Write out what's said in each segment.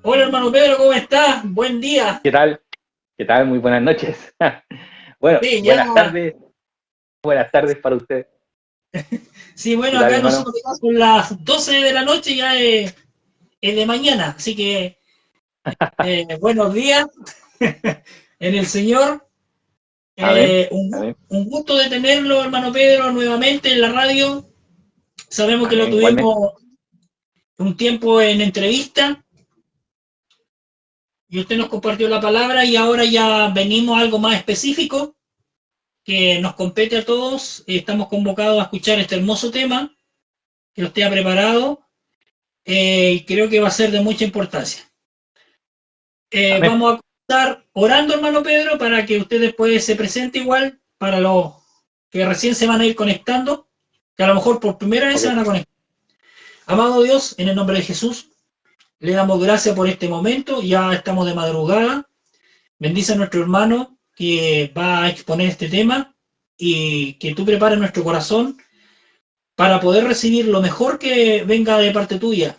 Hola hermano Pedro, ¿cómo estás? Buen día. ¿Qué tal? ¿Qué tal? Muy buenas noches. Bueno, Sí, ya, buenas tardes para usted. sí, ¿Qué bueno, tal, acá hermano? nosotros ya son las 12 de la noche, ya es de mañana, así que buenos días en el Señor. Amén, amén, Un gusto de tenerlo, hermano Pedro, nuevamente en la radio. Sabemos que lo amén, igualmente. tuvimos un tiempo en entrevista y usted nos compartió la palabra y ahora ya venimos a algo más específico que nos compete a todos. Estamos convocados a escuchar este hermoso tema que usted ha preparado. Creo que va a ser de mucha importancia. Amén. Vamos a estar orando, hermano Pedro, para que usted después se presente igual para los que recién se van a ir conectando, que a lo mejor por primera vez se Ok. van a conectar. Amado Dios, en el nombre de Jesús, le damos gracias por este momento. Ya estamos de madrugada. Bendice a nuestro hermano que va a exponer este tema y que tú prepares nuestro corazón para poder recibir lo mejor que venga de parte tuya,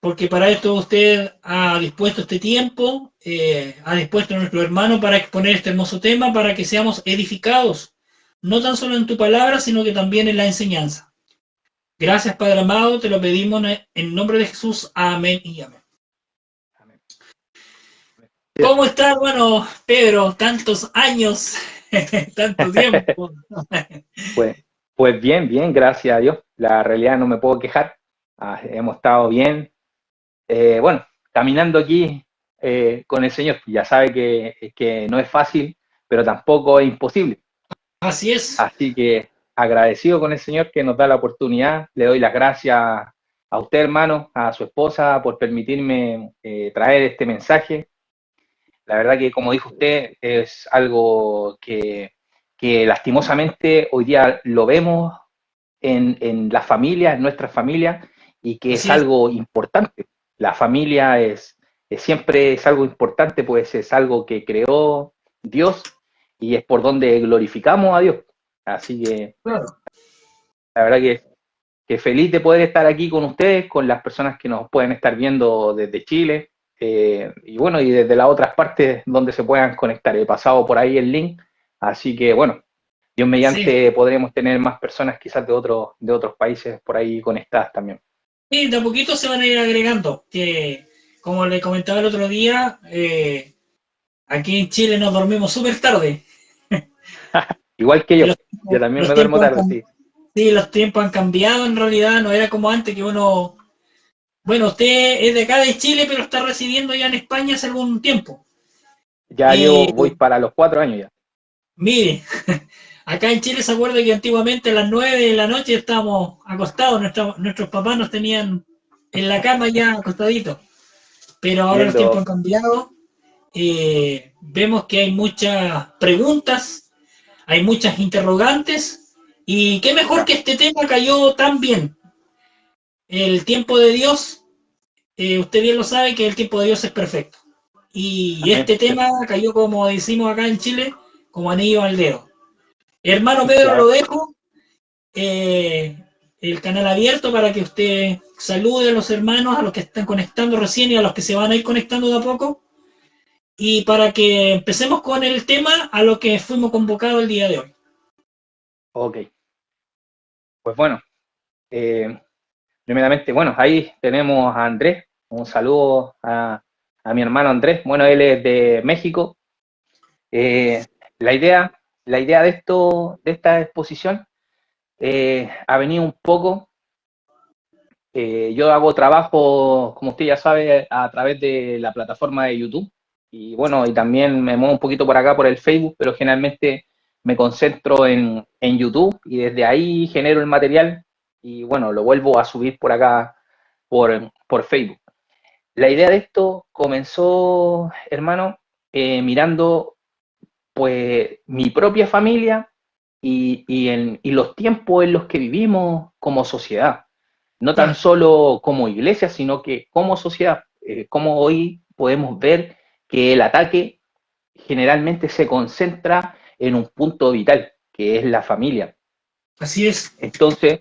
porque para esto usted ha dispuesto este tiempo, ha dispuesto a nuestro hermano para exponer este hermoso tema, para que seamos edificados, no tan solo en tu palabra, sino que también en la enseñanza. Gracias, Padre amado, te lo pedimos en nombre de Jesús. Amén y amén. Amén. ¿Cómo está, hermano Pedro? Tantos años, tanto tiempo. Pues, pues bien, bien, gracias a Dios. La realidad no me puedo quejar. Hemos estado bien. Bueno, caminando aquí con el Señor. Ya sabe que no es fácil, pero tampoco es imposible. Así es. Así que agradecido con el Señor que nos da la oportunidad. Le doy las gracias a usted, hermano, a su esposa, por permitirme traer este mensaje. La verdad que, como dijo usted, es algo que lastimosamente hoy día lo vemos en las familias, en nuestras familias, y que es Así es. algo importante. La familia siempre es algo importante, pues es algo que creó Dios y es por donde glorificamos a Dios. Así que Claro. la verdad que feliz de poder estar aquí con ustedes, con las personas que nos pueden estar viendo desde Chile, y bueno, y desde las otras partes donde se puedan conectar. He pasado por ahí el link, así que bueno, Dios Sí. mediante podremos tener más personas quizás de otros países por ahí conectadas también. Sí, de a poquito se van a ir agregando. Que, como le comentaba el otro día, aquí en Chile nos dormimos súper tarde. Igual que Y yo también los me duermo tiempos tarde, sí. sí, los tiempos han cambiado en realidad. No era como antes que uno. Bueno, usted es de acá de Chile, pero está residiendo ya en España hace algún tiempo. Ya Y llevo, voy para los 4 años ya. mire, acá en Chile se acuerda que antiguamente a las 9 de la noche estábamos acostados. Nuestros papás nos tenían en la cama ya acostaditos. Pero ahora los tiempos Viendo, han cambiado. Vemos que hay muchas preguntas, hay muchas interrogantes, y qué mejor que claro, este tema cayó tan bien. El tiempo de Dios, usted bien lo sabe que el tiempo de Dios es perfecto. Y amén, este tema cayó, como decimos acá en Chile, como anillo al dedo. Hermano Pedro, lo claro. dejo. eh, el canal abierto para que usted salude a los hermanos, a los que están conectando recién y a los que se van a ir conectando de a poco. Y para que empecemos con el tema a lo que fuimos convocados el día de hoy. Ok, pues bueno, eh, primeramente, bueno, ahí tenemos a Andrés. Un saludo a mi hermano Andrés. Bueno, él es de México. Eh, la idea, la idea de esta exposición ha venido un poco. Yo hago trabajo, como usted ya sabe, a través de la plataforma de YouTube. Y bueno, y también me muevo un poquito por acá por el Facebook, pero generalmente me concentro en YouTube y desde ahí genero el material y bueno, lo vuelvo a subir por acá por Facebook. La idea de esto comenzó, hermano, mirando pues mi propia familia y los tiempos en los que vivimos como sociedad. No tan Claro, solo como iglesia, sino que como sociedad. Como hoy podemos ver que el ataque generalmente se concentra en un punto vital, que es la familia. así es. Entonces,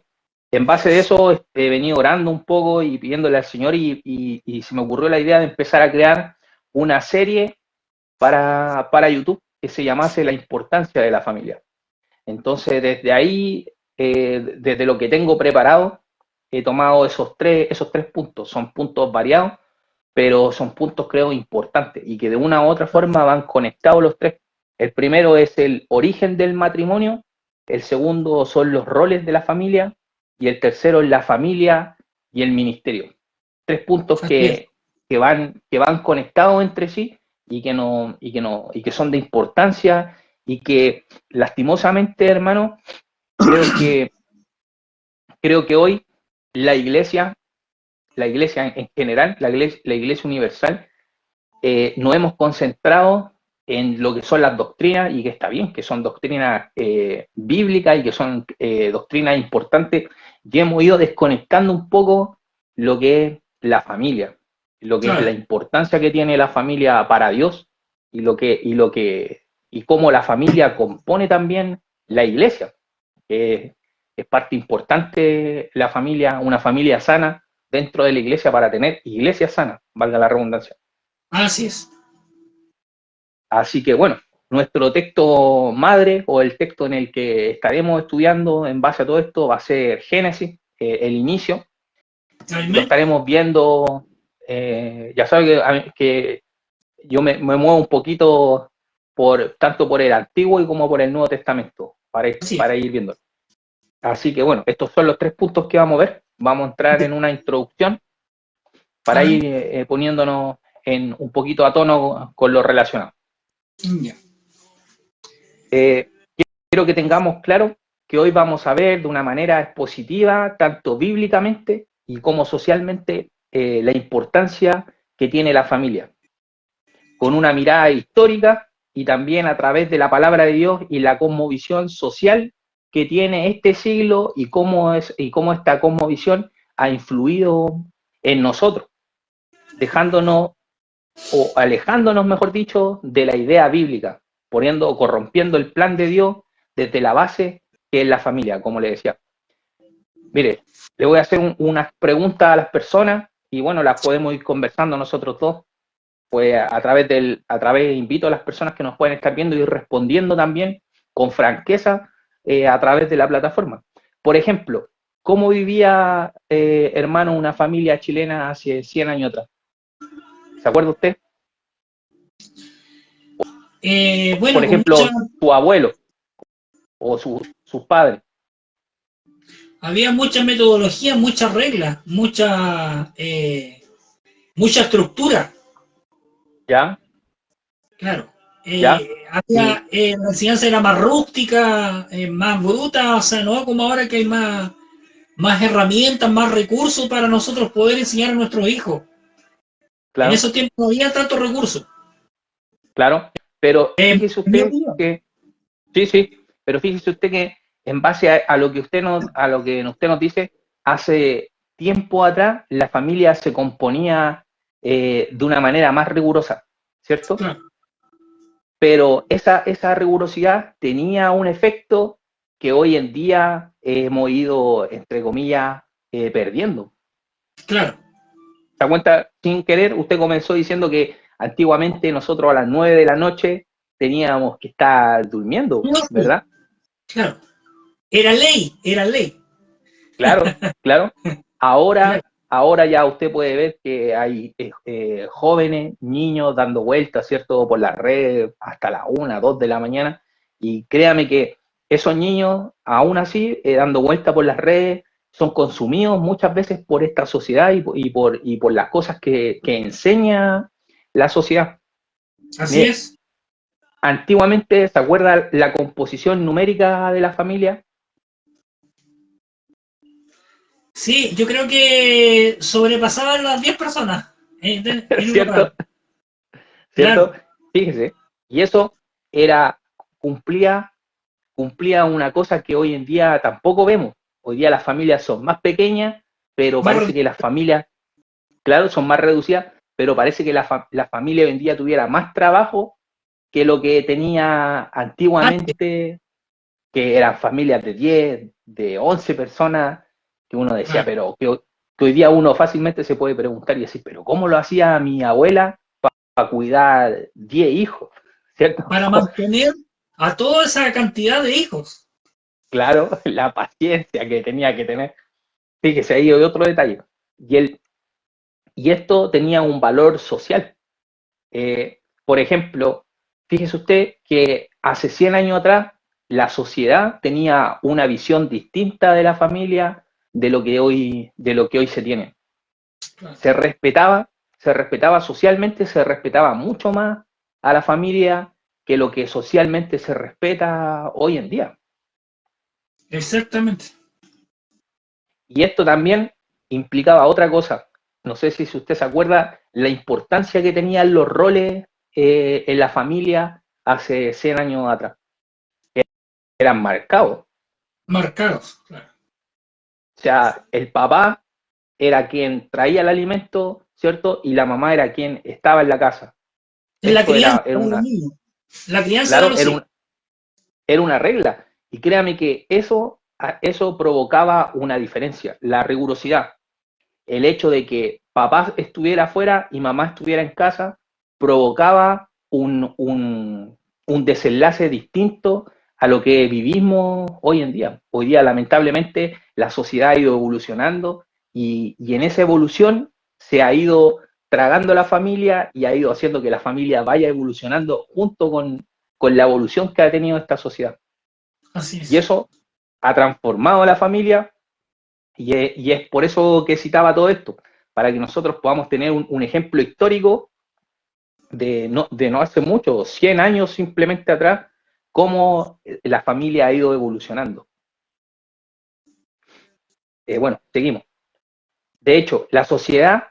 en base de eso he venido orando un poco y pidiéndole al Señor y se me ocurrió la idea de empezar a crear una serie para YouTube que se llamase La importancia de la familia. Entonces, desde ahí, desde lo que tengo preparado, he tomado esos tres puntos. Son puntos variados, pero son puntos, creo, importantes y que de una u otra forma van conectados los tres. El primero es el origen del matrimonio, el segundo son los roles de la familia y el tercero es la familia y el ministerio. Tres puntos que van conectados entre sí y que son de importancia y que lastimosamente, hermano, creo que hoy la iglesia en general, la iglesia universal, nos hemos concentrado en lo que son las doctrinas, y que está bien, que son doctrinas bíblicas y que son doctrinas importantes, y hemos ido desconectando un poco lo que es la familia, lo que es la importancia que tiene la familia para Dios y cómo la familia compone también la iglesia. Es parte importante la familia, una familia sana dentro de la iglesia para tener iglesia sana, valga la redundancia. Así es. Así que bueno, nuestro texto madre o el texto en el que estaremos estudiando en base a todo esto va a ser Génesis, el inicio. Amén. Lo estaremos viendo, ya sabe que yo me muevo un poquito tanto por el Antiguo y como por el Nuevo Testamento, para ir viendo. Así que bueno, estos son los 3 puntos que vamos a ver. Vamos a entrar en una introducción para ir poniéndonos un poquito a tono con lo relacionado. Quiero que tengamos claro que hoy vamos a ver de una manera expositiva, tanto bíblicamente y como socialmente, la importancia que tiene la familia, con una mirada histórica y también a través de la palabra de Dios y la cosmovisión social que tiene este siglo y cómo esta cosmovisión ha influido en nosotros, dejándonos o alejándonos, mejor dicho, de la idea bíblica, corrompiendo el plan de Dios desde la base que es la familia, como le decía. Mire, le voy a hacer unas preguntas a las personas y bueno, las podemos ir conversando nosotros dos, pues invito a las personas que nos pueden estar viendo y ir respondiendo también con franqueza a través de la plataforma. Por ejemplo, ¿cómo vivía, hermano, una familia chilena hace 100 años atrás? ¿Se acuerda usted? Bueno, por ejemplo, su abuelo o sus padres. Había mucha metodología, muchas reglas, mucha estructura. ¿Ya? Claro. ¿Ya? La enseñanza era más rústica, más bruta, o sea, no como ahora que hay más herramientas, más recursos para nosotros poder enseñar a nuestros hijos. Claro. En esos tiempos no había tantos recursos. Claro, pero fíjese usted que pero fíjese usted que en base a lo que usted nos dice, hace tiempo atrás la familia se componía de una manera más rigurosa, ¿cierto? Claro. Pero esa rigurosidad tenía un efecto que hoy en día hemos ido, entre comillas, perdiendo. Claro. ¿Se da cuenta? Sin querer, usted comenzó diciendo que antiguamente nosotros a las 9 de la noche teníamos que estar durmiendo, ¿verdad? Claro. Era ley. Claro. Ahora ya usted puede ver que hay jóvenes, niños dando vueltas, ¿cierto? Por las redes hasta las 1, 2 de la mañana. Y créame que esos niños, aún así, dando vueltas por las redes, son consumidos muchas veces por esta sociedad y por las cosas que enseña la sociedad. Así es. Antiguamente, ¿se acuerda la composición numérica de la familia? Sí, yo creo que sobrepasaban las 10 personas. ¿Cierto? Claro. Fíjese. Y eso cumplía una cosa que hoy en día tampoco vemos. Hoy día las familias son más pequeñas, pero parece que las familias, claro, son más reducidas, pero parece que la familia hoy en día tuviera más trabajo que lo que tenía antiguamente, que eran familias de 10, de 11 personas, que uno decía, pero que hoy día uno fácilmente se puede preguntar y decir, pero ¿cómo lo hacía mi abuela para cuidar 10 hijos? ¿Cierto? Para mantener a toda esa cantidad de hijos. Claro, la paciencia que tenía que tener. Fíjese, ahí hay otro detalle. Y esto tenía un valor social. Por ejemplo, fíjese usted que hace 100 años atrás la sociedad tenía una visión distinta de la familia de lo que hoy se tiene. Se respetaba socialmente, se respetaba mucho más a la familia que lo que socialmente se respeta hoy en día. Exactamente. Y esto también implicaba otra cosa. No sé si usted se acuerda la importancia que tenían los roles en la familia hace 100 años atrás. Eran marcados. Marcados, claro. O sea, el papá era quien traía el alimento, ¿cierto? Y la mamá era quien estaba en la casa. En la Esto crianza era de los una, niños. La crianza de claro, los hijos. era una regla. Y créame que eso provocaba una diferencia, la rigurosidad. El hecho de que papá estuviera afuera y mamá estuviera en casa provocaba un desenlace distinto a lo que vivimos hoy en día. Hoy día, lamentablemente, la sociedad ha ido evolucionando y en esa evolución se ha ido tragando la familia y ha ido haciendo que la familia vaya evolucionando junto con la evolución que ha tenido esta sociedad. Así Y es. eso ha transformado a la familia y es por eso que citaba todo esto, para que nosotros podamos tener un ejemplo histórico de no hace mucho, 100 años simplemente atrás, cómo la familia ha ido evolucionando. Bueno, seguimos. De hecho, la sociedad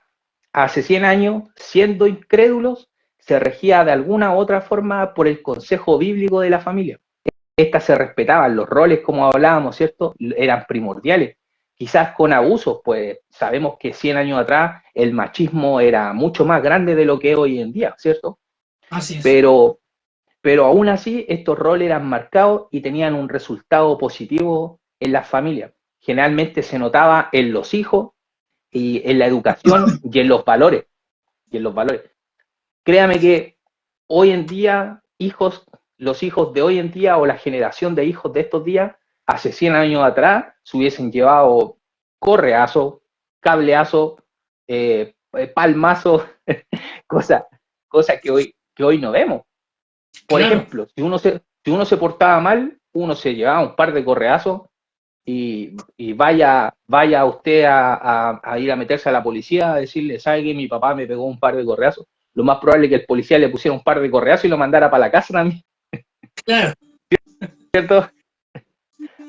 hace 100 años, siendo incrédulos, se regía de alguna u otra forma por el consejo bíblico de la familia. Estas se respetaban, los roles, como hablábamos, ¿cierto? Eran primordiales. Quizás con abusos, pues sabemos que 100 años atrás el machismo era mucho más grande de lo que es hoy en día, ¿cierto? Así es. Pero aún así estos roles eran marcados y tenían un resultado positivo en las familias. Generalmente se notaba en los hijos y en la educación y en los valores. Y en los valores. Créame que hoy en día, los hijos de hoy en día o la generación de hijos de estos días, hace 100 años atrás, se hubiesen llevado correazo, cableazo, palmazo, cosas que hoy no vemos. Por Claro. ejemplo, si uno se portaba mal, uno se llevaba un par de correazos y vaya usted a ir a meterse a la policía a decirle, ¿sabe que mi papá me pegó un par de correazos? Lo más probable es que el policía le pusiera un par de correazos y lo mandara para la casa también, Claro. ¿cierto?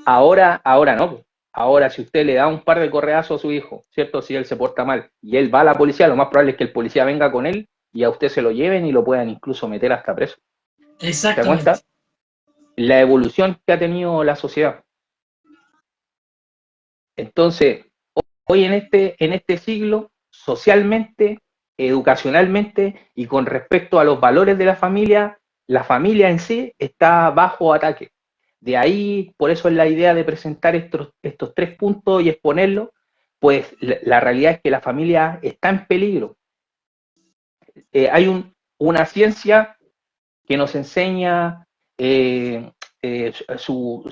Ahora no. Ahora, si usted le da un par de correazos a su hijo, ¿cierto? Si él se porta mal y él va a la policía, lo más probable es que el policía venga con él y a usted se lo lleven y lo puedan incluso meter hasta preso. ¿Se da cuenta? Exactamente. La evolución que ha tenido la sociedad. Entonces, hoy en este siglo, socialmente, educacionalmente y con respecto a los valores de la familia en sí está bajo ataque. De ahí, por eso es la idea de presentar estos 3 puntos y exponerlos, pues la realidad es que la familia está en peligro. Hay una ciencia que nos enseña eh, su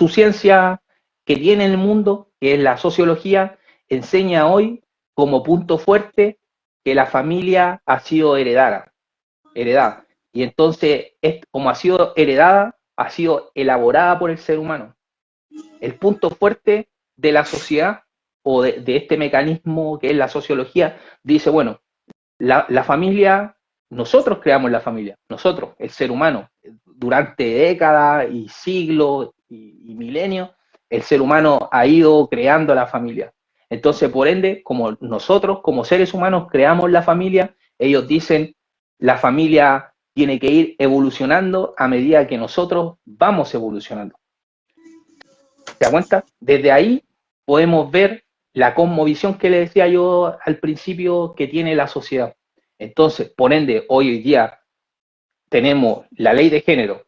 ciencia que tiene en el mundo, que es la sociología, enseña hoy como punto fuerte que la familia ha sido heredada. Y entonces, como ha sido heredada, ha sido elaborada por el ser humano. El punto fuerte de la sociedad o de este mecanismo que es la sociología, dice, bueno, la familia, nosotros creamos la familia, nosotros, el ser humano, durante décadas y siglos y milenios, el ser humano ha ido creando la familia. Entonces, por ende, como nosotros, como seres humanos, creamos la familia, ellos dicen, la familia tiene que ir evolucionando a medida que nosotros vamos evolucionando. ¿Se da cuenta? Desde ahí podemos ver la cosmovisión que le decía yo al principio que tiene la sociedad. Entonces, por ende, hoy en día tenemos la ley de género,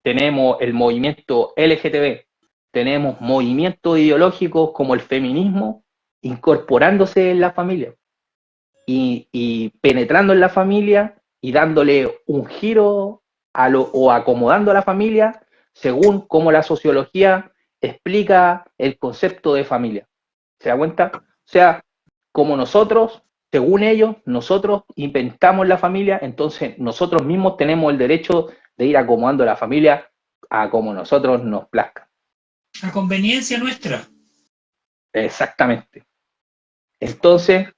tenemos el movimiento LGTB, tenemos movimientos ideológicos como el feminismo incorporándose en la familia y penetrando en la familia y dándole un giro o acomodando a la familia según cómo la sociología explica el concepto de familia. ¿Se da cuenta? O sea, como nosotros, según ellos, nosotros inventamos la familia, entonces nosotros mismos tenemos el derecho de ir acomodando la familia a como nosotros nos plazca. A conveniencia nuestra. Exactamente. Entonces,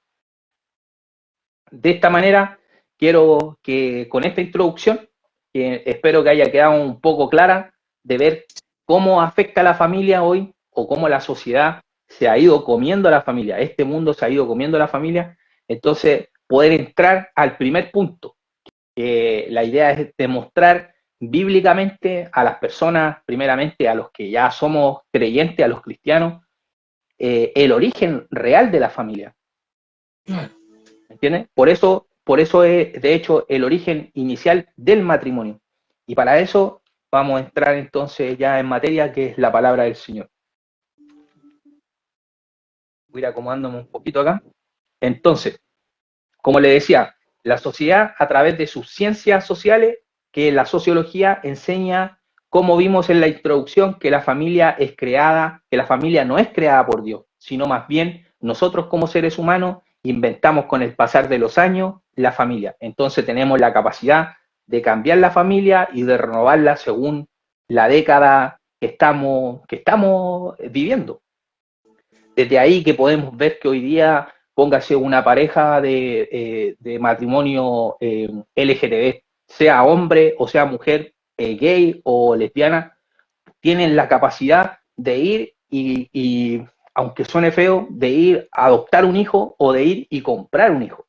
de esta manera, quiero que con esta introducción, que espero que haya quedado un poco clara, de ver cómo afecta a la familia hoy o cómo la sociedad se ha ido comiendo a la familia, este mundo se ha ido comiendo a la familia, entonces poder entrar al primer punto, que la idea es demostrar bíblicamente a las personas, primeramente a los que ya somos creyentes, a los cristianos, el origen real de la familia. ¿Entiendes? Por eso es, de hecho, el origen inicial del matrimonio. Y para eso vamos a entrar entonces ya en materia, que es la palabra del Señor. Voy a ir acomodándome un poquito acá. Entonces, como le decía, la sociedad, a través de sus ciencias sociales, que la sociología enseña, como vimos en la introducción, que la familia es creada, que la familia no es creada por Dios, sino más bien nosotros como seres humanos inventamos con el pasar de los años la familia. Entonces tenemos la capacidad de cambiar la familia y de renovarla según la década que estamos viviendo. Desde ahí que podemos ver que hoy día, póngase una pareja de matrimonio LGTB, sea hombre o sea mujer, gay o lesbiana, tienen la capacidad de ir y, aunque suene feo, de ir a adoptar un hijo o de ir y comprar un hijo.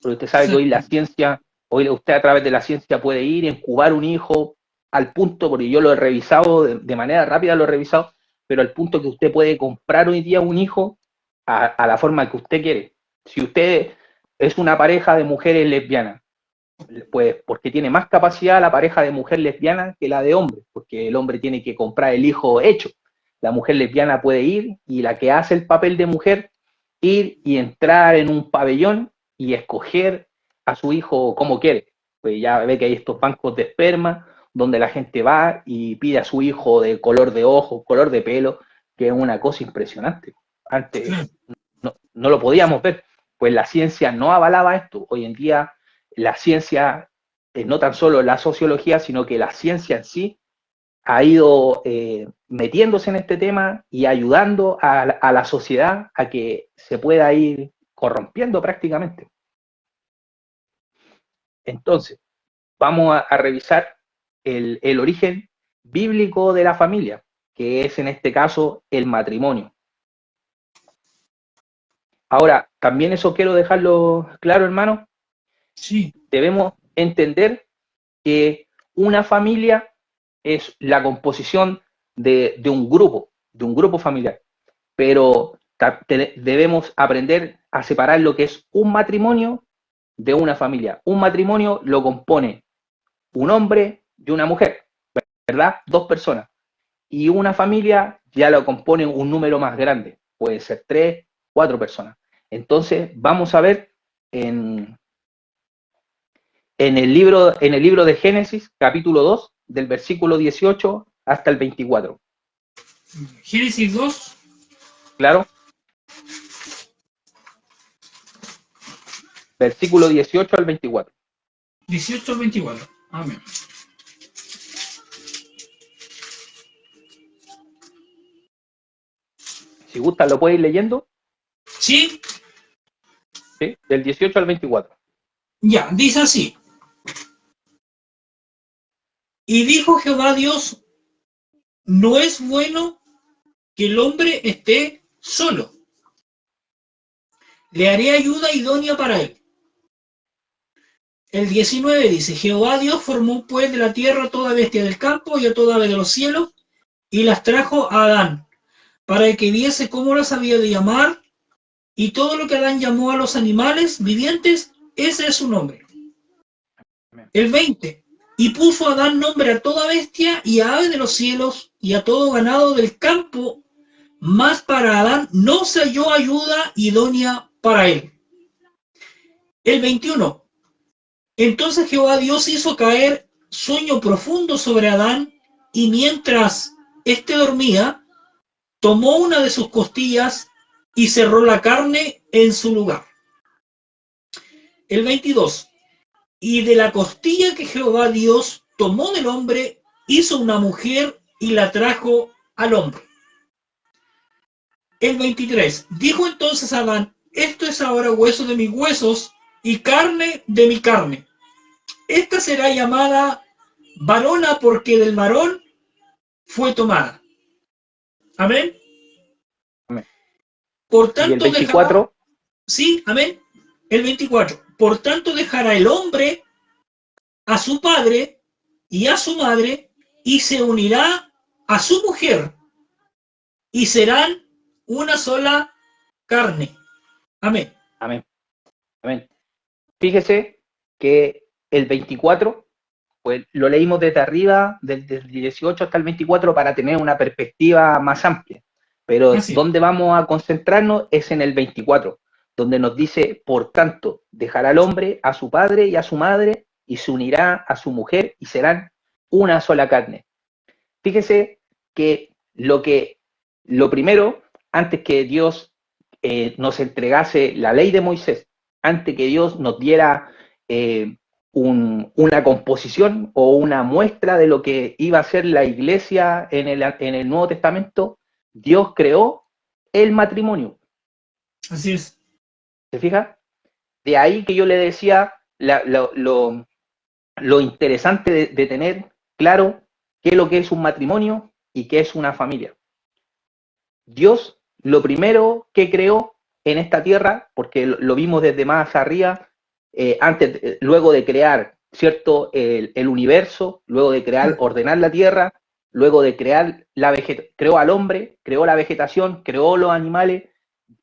Porque usted sabe que hoy la ciencia, hoy usted a través de la ciencia puede ir, incubar un hijo al punto, porque yo lo he revisado, de manera rápida lo he revisado, pero al punto que usted puede comprar hoy día un hijo a la forma que usted quiere. Si usted es una pareja de mujeres lesbianas, pues porque tiene más capacidad la pareja de mujer lesbiana que la de hombre, porque el hombre tiene que comprar el hijo hecho. La mujer lesbiana puede ir y la que hace el papel de mujer, ir y entrar en un pabellón y escoger a su hijo como quiere. Pues ya ve que hay estos bancos de esperma donde la gente va y pide a su hijo de color de ojos, color de pelo, que es una cosa impresionante. Antes no lo podíamos ver, pues la ciencia no avalaba esto. Hoy en día la ciencia, no tan solo la sociología, sino que la ciencia en sí ha ido metiéndose en este tema y ayudando a la sociedad a que se pueda ir corrompiendo prácticamente. Entonces, vamos a revisar el origen bíblico de la familia, que es en este caso el matrimonio. Ahora, también eso quiero dejarlo claro, hermano. Sí. Debemos entender que una familia es la composición de un grupo familiar, pero debemos aprender a separar lo que es un matrimonio de una familia. Un matrimonio lo compone un hombre y una mujer, ¿verdad? Dos personas. Y una familia ya lo compone un número más grande, puede ser 3, 4 personas. Entonces, vamos a ver en el libro de Génesis, capítulo 2, del versículo 18 hasta el 24. Génesis 2. Claro. Versículo 18 al 24. 18 al 24. Amén. Si gustan, lo puede ir leyendo. ¿Sí? Sí, del 18 al 24. Ya, dice así. Y dijo Jehová Dios, no es bueno que el hombre esté solo. Le haré ayuda idónea para él. El 19 dice, Jehová Dios formó pues de la tierra toda bestia del campo y a toda ave de los cielos, y las trajo a Adán, para que viese cómo las había de llamar, y todo lo que Adán llamó a los animales vivientes, ese es su nombre. El 20, y puso Adán nombre a toda bestia y a ave de los cielos y a todo ganado del campo, mas para Adán no se halló ayuda idónea para él. El 21. Entonces Jehová Dios hizo caer sueño profundo sobre Adán, y mientras éste dormía, tomó una de sus costillas y cerró la carne en su lugar. El 22. Y de la costilla que Jehová Dios tomó del hombre, hizo una mujer y la trajo al hombre. El 23. Dijo entonces Adán, esto es ahora hueso de mis huesos y carne de mi carne. Esta será llamada varona porque del varón fue tomada. Amén. Amén. Por Y el tanto 24, dejará, sí, amén. El 24. Por tanto dejará el hombre a su padre y a su madre y se unirá a su mujer y serán una sola carne. Amén. amén, amén. Fíjese que el 24, pues lo leímos desde arriba, desde el 18 hasta el 24, para tener una perspectiva más amplia. Pero Así. donde vamos a concentrarnos es en el 24, donde nos dice, por tanto, dejará al hombre a su padre y a su madre, y se unirá a su mujer, y serán una sola carne. Fíjese que lo primero, antes que Dios nos entregase la ley de Moisés, antes que Dios nos diera una composición o una muestra de lo que iba a ser la iglesia en el Nuevo Testamento, Dios creó el matrimonio. Así es. ¿Se fija? De ahí que yo le decía lo interesante de tener claro qué es lo que es un matrimonio y qué es una familia. Dios, lo primero que creó en esta tierra, porque lo vimos desde más arriba, luego de crear, ¿cierto?, el universo, luego de crear, ordenar la tierra, luego de crear creó al hombre, creó la vegetación, creó los animales,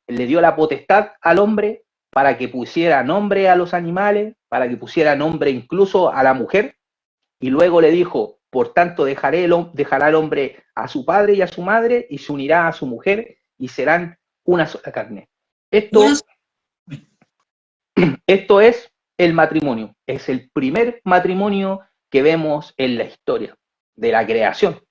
le dio la potestad al hombre para que pusiera nombre a los animales, para que pusiera nombre incluso a la mujer, y luego le dijo, por tanto dejará el hombre a su padre y a su madre, y se unirá a su mujer, y serán una sola carne. Esto es el matrimonio, es el primer matrimonio que vemos en la historia de la creación.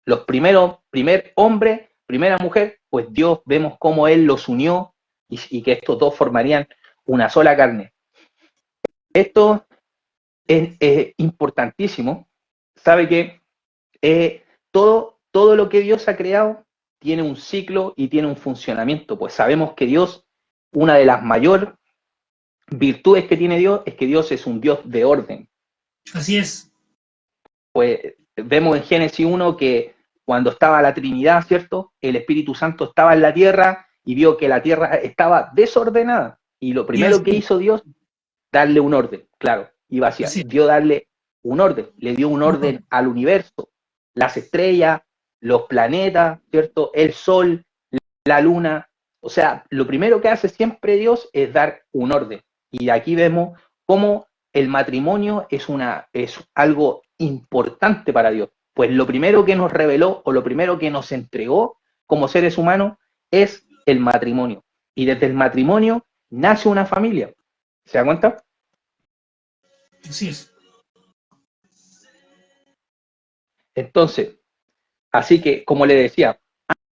Los primer hombre, primera mujer, pues Dios vemos cómo Él los unió y que estos dos formarían una sola carne. Esto es importantísimo. Sabe que todo lo que Dios ha creado tiene un ciclo y tiene un funcionamiento, pues sabemos que Dios, una de las mayores virtudes que tiene Dios es que Dios es un Dios de orden. Así es. Pues vemos en Génesis 1 que cuando estaba la Trinidad, ¿cierto? El Espíritu Santo estaba en la tierra y vio que la tierra estaba desordenada. Y lo primero que hizo Dios, darle un orden, claro, y vacía. Dio darle un orden, le dio un orden al universo, las estrellas, los planetas, ¿cierto? El sol, la luna. O sea, lo primero que hace siempre Dios es dar un orden. Y aquí vemos cómo el matrimonio es algo importante para Dios. Pues lo primero que nos reveló o lo primero que nos entregó como seres humanos es el matrimonio. Y desde el matrimonio nace una familia. ¿Se da cuenta? Así es. Entonces, así que, como le decía,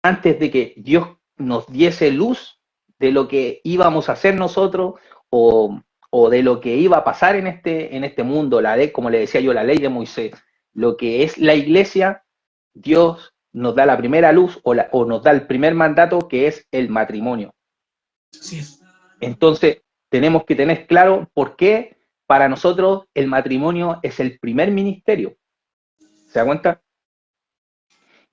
antes de que Dios nos diese luz de lo que íbamos a hacer nosotros o de lo que iba a pasar en este mundo, la ley, como le decía yo, la ley de Moisés, lo que es la iglesia, Dios nos da la primera luz o nos da el primer mandato, que es el matrimonio. Así es. Entonces, tenemos que tener claro por qué para nosotros el matrimonio es el primer ministerio. ¿Se da cuenta?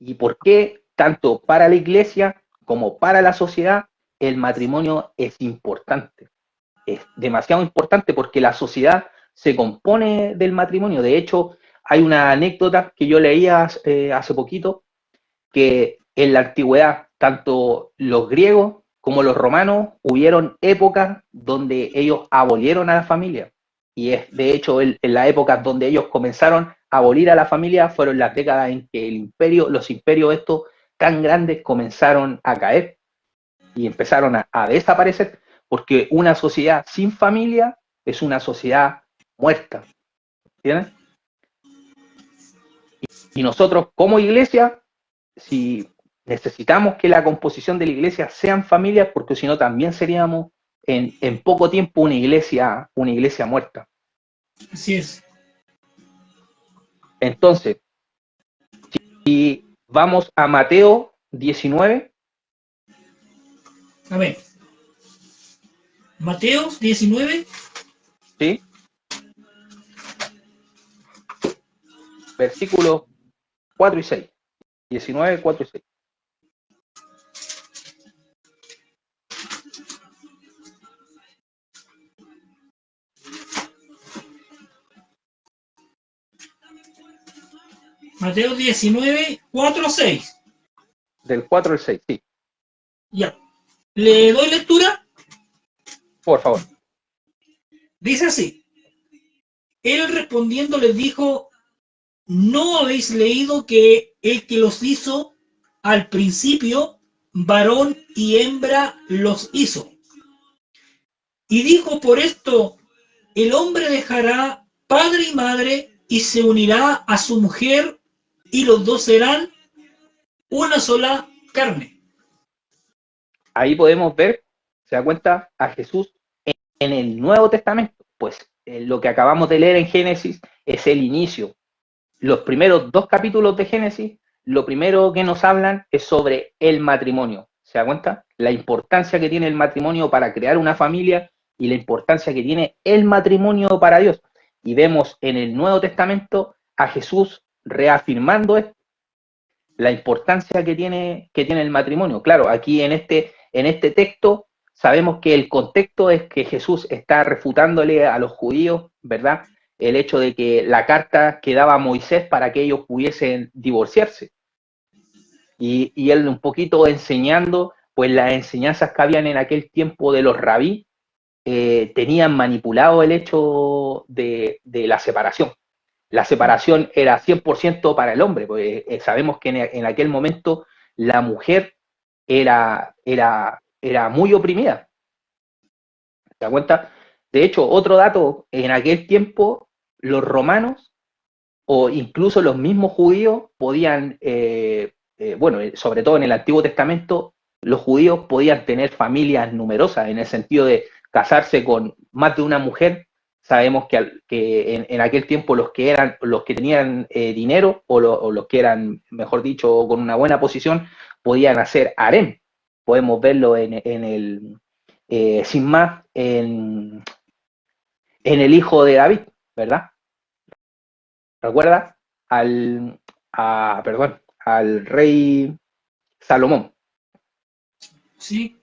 Y por qué tanto para la iglesia como para la sociedad el matrimonio es importante. Es demasiado importante porque la sociedad se compone del matrimonio. De hecho, hay una anécdota que yo leía hace poquito, que en la antigüedad, tanto los griegos como los romanos, hubieron épocas donde ellos abolieron a la familia. Y es de hecho en la época donde ellos comenzaron abolir a la familia fueron las décadas en que los imperios estos tan grandes comenzaron a caer y empezaron a desaparecer, porque una sociedad sin familia es una sociedad muerta, ¿entiendes? Y nosotros como iglesia, si necesitamos que la composición de la iglesia sean familias, porque si no también seríamos en poco tiempo una iglesia muerta. Así es. Entonces, si vamos a Mateo 19. A ver. Mateo 19. ¿Sí? Versículos 4 y 6. 19, 4 y 6. Mateo 19, 4, 6. Del 4 al 6, sí. Ya. ¿Le doy lectura? Por favor. Dice así. Él respondiendo les dijo, ¿no habéis leído que el que los hizo al principio, varón y hembra los hizo? Y dijo por esto, el hombre dejará padre y madre y se unirá a su mujer y los dos serán una sola carne. Ahí podemos ver, se da cuenta, a Jesús en el Nuevo Testamento. Pues lo que acabamos de leer en Génesis es el inicio. Los primeros 2 capítulos de Génesis, lo primero que nos hablan es sobre el matrimonio. ¿Se da cuenta? La importancia que tiene el matrimonio para crear una familia y la importancia que tiene el matrimonio para Dios. Y vemos en el Nuevo Testamento a Jesús reafirmando esto, la importancia que tiene el matrimonio. Claro, aquí en este texto sabemos que el contexto es que Jesús está refutándole a los judíos, ¿verdad? El hecho de que la carta que daba a Moisés para que ellos pudiesen divorciarse. Y él un poquito enseñando, pues las enseñanzas que habían en aquel tiempo de los rabí, tenían manipulado el hecho de la separación. La separación era 100% para el hombre, porque sabemos que en aquel momento la mujer era muy oprimida. ¿Te das cuenta? De hecho, otro dato, en aquel tiempo los romanos o incluso los mismos judíos podían, bueno, sobre todo en el Antiguo Testamento, los judíos podían tener familias numerosas, en el sentido de casarse con más de una mujer. Sabemos que en aquel tiempo los que tenían dinero o los que eran, mejor dicho, con una buena posición, podían hacer harem. Podemos verlo sin más, en el hijo de David, ¿verdad? ¿Recuerda? Al rey Salomón. Sí.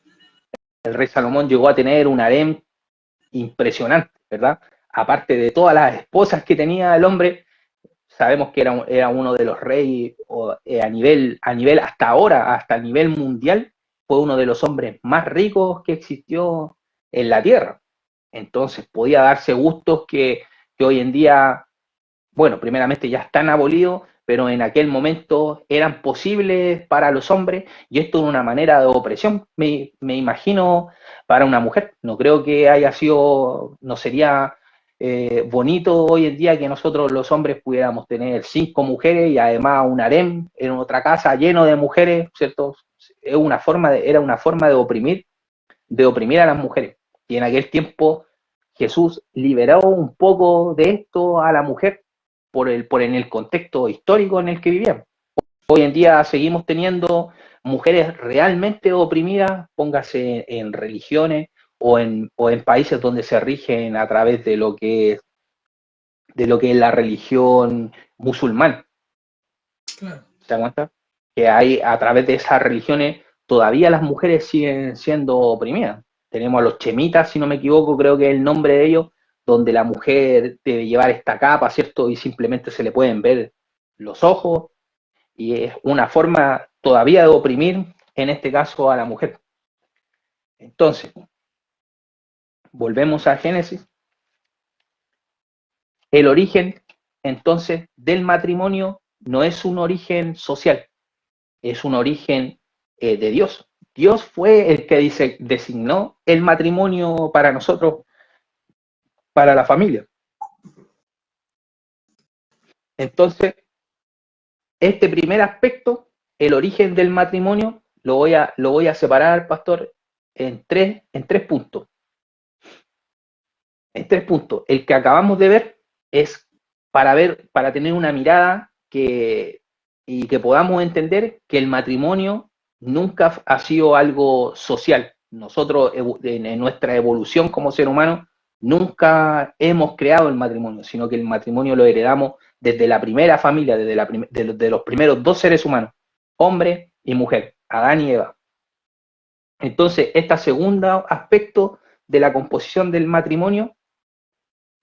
El rey Salomón llegó a tener un harem impresionante, ¿verdad? Aparte de todas las esposas que tenía el hombre, sabemos que era uno de los reyes a nivel hasta ahora, hasta el nivel mundial, fue uno de los hombres más ricos que existió en la tierra. Entonces podía darse gustos que hoy en día, bueno, primeramente ya están abolidos, pero en aquel momento eran posibles para los hombres, y esto es una manera de opresión, me imagino, para una mujer. No creo que haya sido, no sería bonito hoy en día que nosotros los hombres pudiéramos tener 5 mujeres y además un harem en otra casa lleno de mujeres, ¿cierto? Era una forma de oprimir a las mujeres. Y en aquel tiempo Jesús liberó un poco de esto a la mujer en el contexto histórico en el que vivían. Hoy en día seguimos teniendo mujeres realmente oprimidas, póngase en religiones o en países donde se rigen a través de lo que es la religión musulmana. Claro. ¿Se dan cuenta? Que hay, a través de esas religiones todavía las mujeres siguen siendo oprimidas. Tenemos a los chemitas, si no me equivoco, creo que es el nombre de ellos, donde la mujer debe llevar esta capa, ¿cierto? Y simplemente se le pueden ver los ojos, y es una forma todavía de oprimir, en este caso, a la mujer. Entonces, volvemos a Génesis. El origen entonces del matrimonio no es un origen social, es un origen de Dios. Dios fue el que designó el matrimonio para nosotros, para la familia. Entonces, este primer aspecto, el origen del matrimonio, lo voy a separar, pastor, en tres puntos. En 3 puntos. El que acabamos de ver es para tener una mirada y que podamos entender que el matrimonio nunca ha sido algo social. Nosotros, en nuestra evolución como ser humano, nunca hemos creado el matrimonio, sino que el matrimonio lo heredamos desde la primera familia, de los primeros 2 seres humanos, hombre y mujer, Adán y Eva. Entonces, este segundo aspecto de la composición del matrimonio,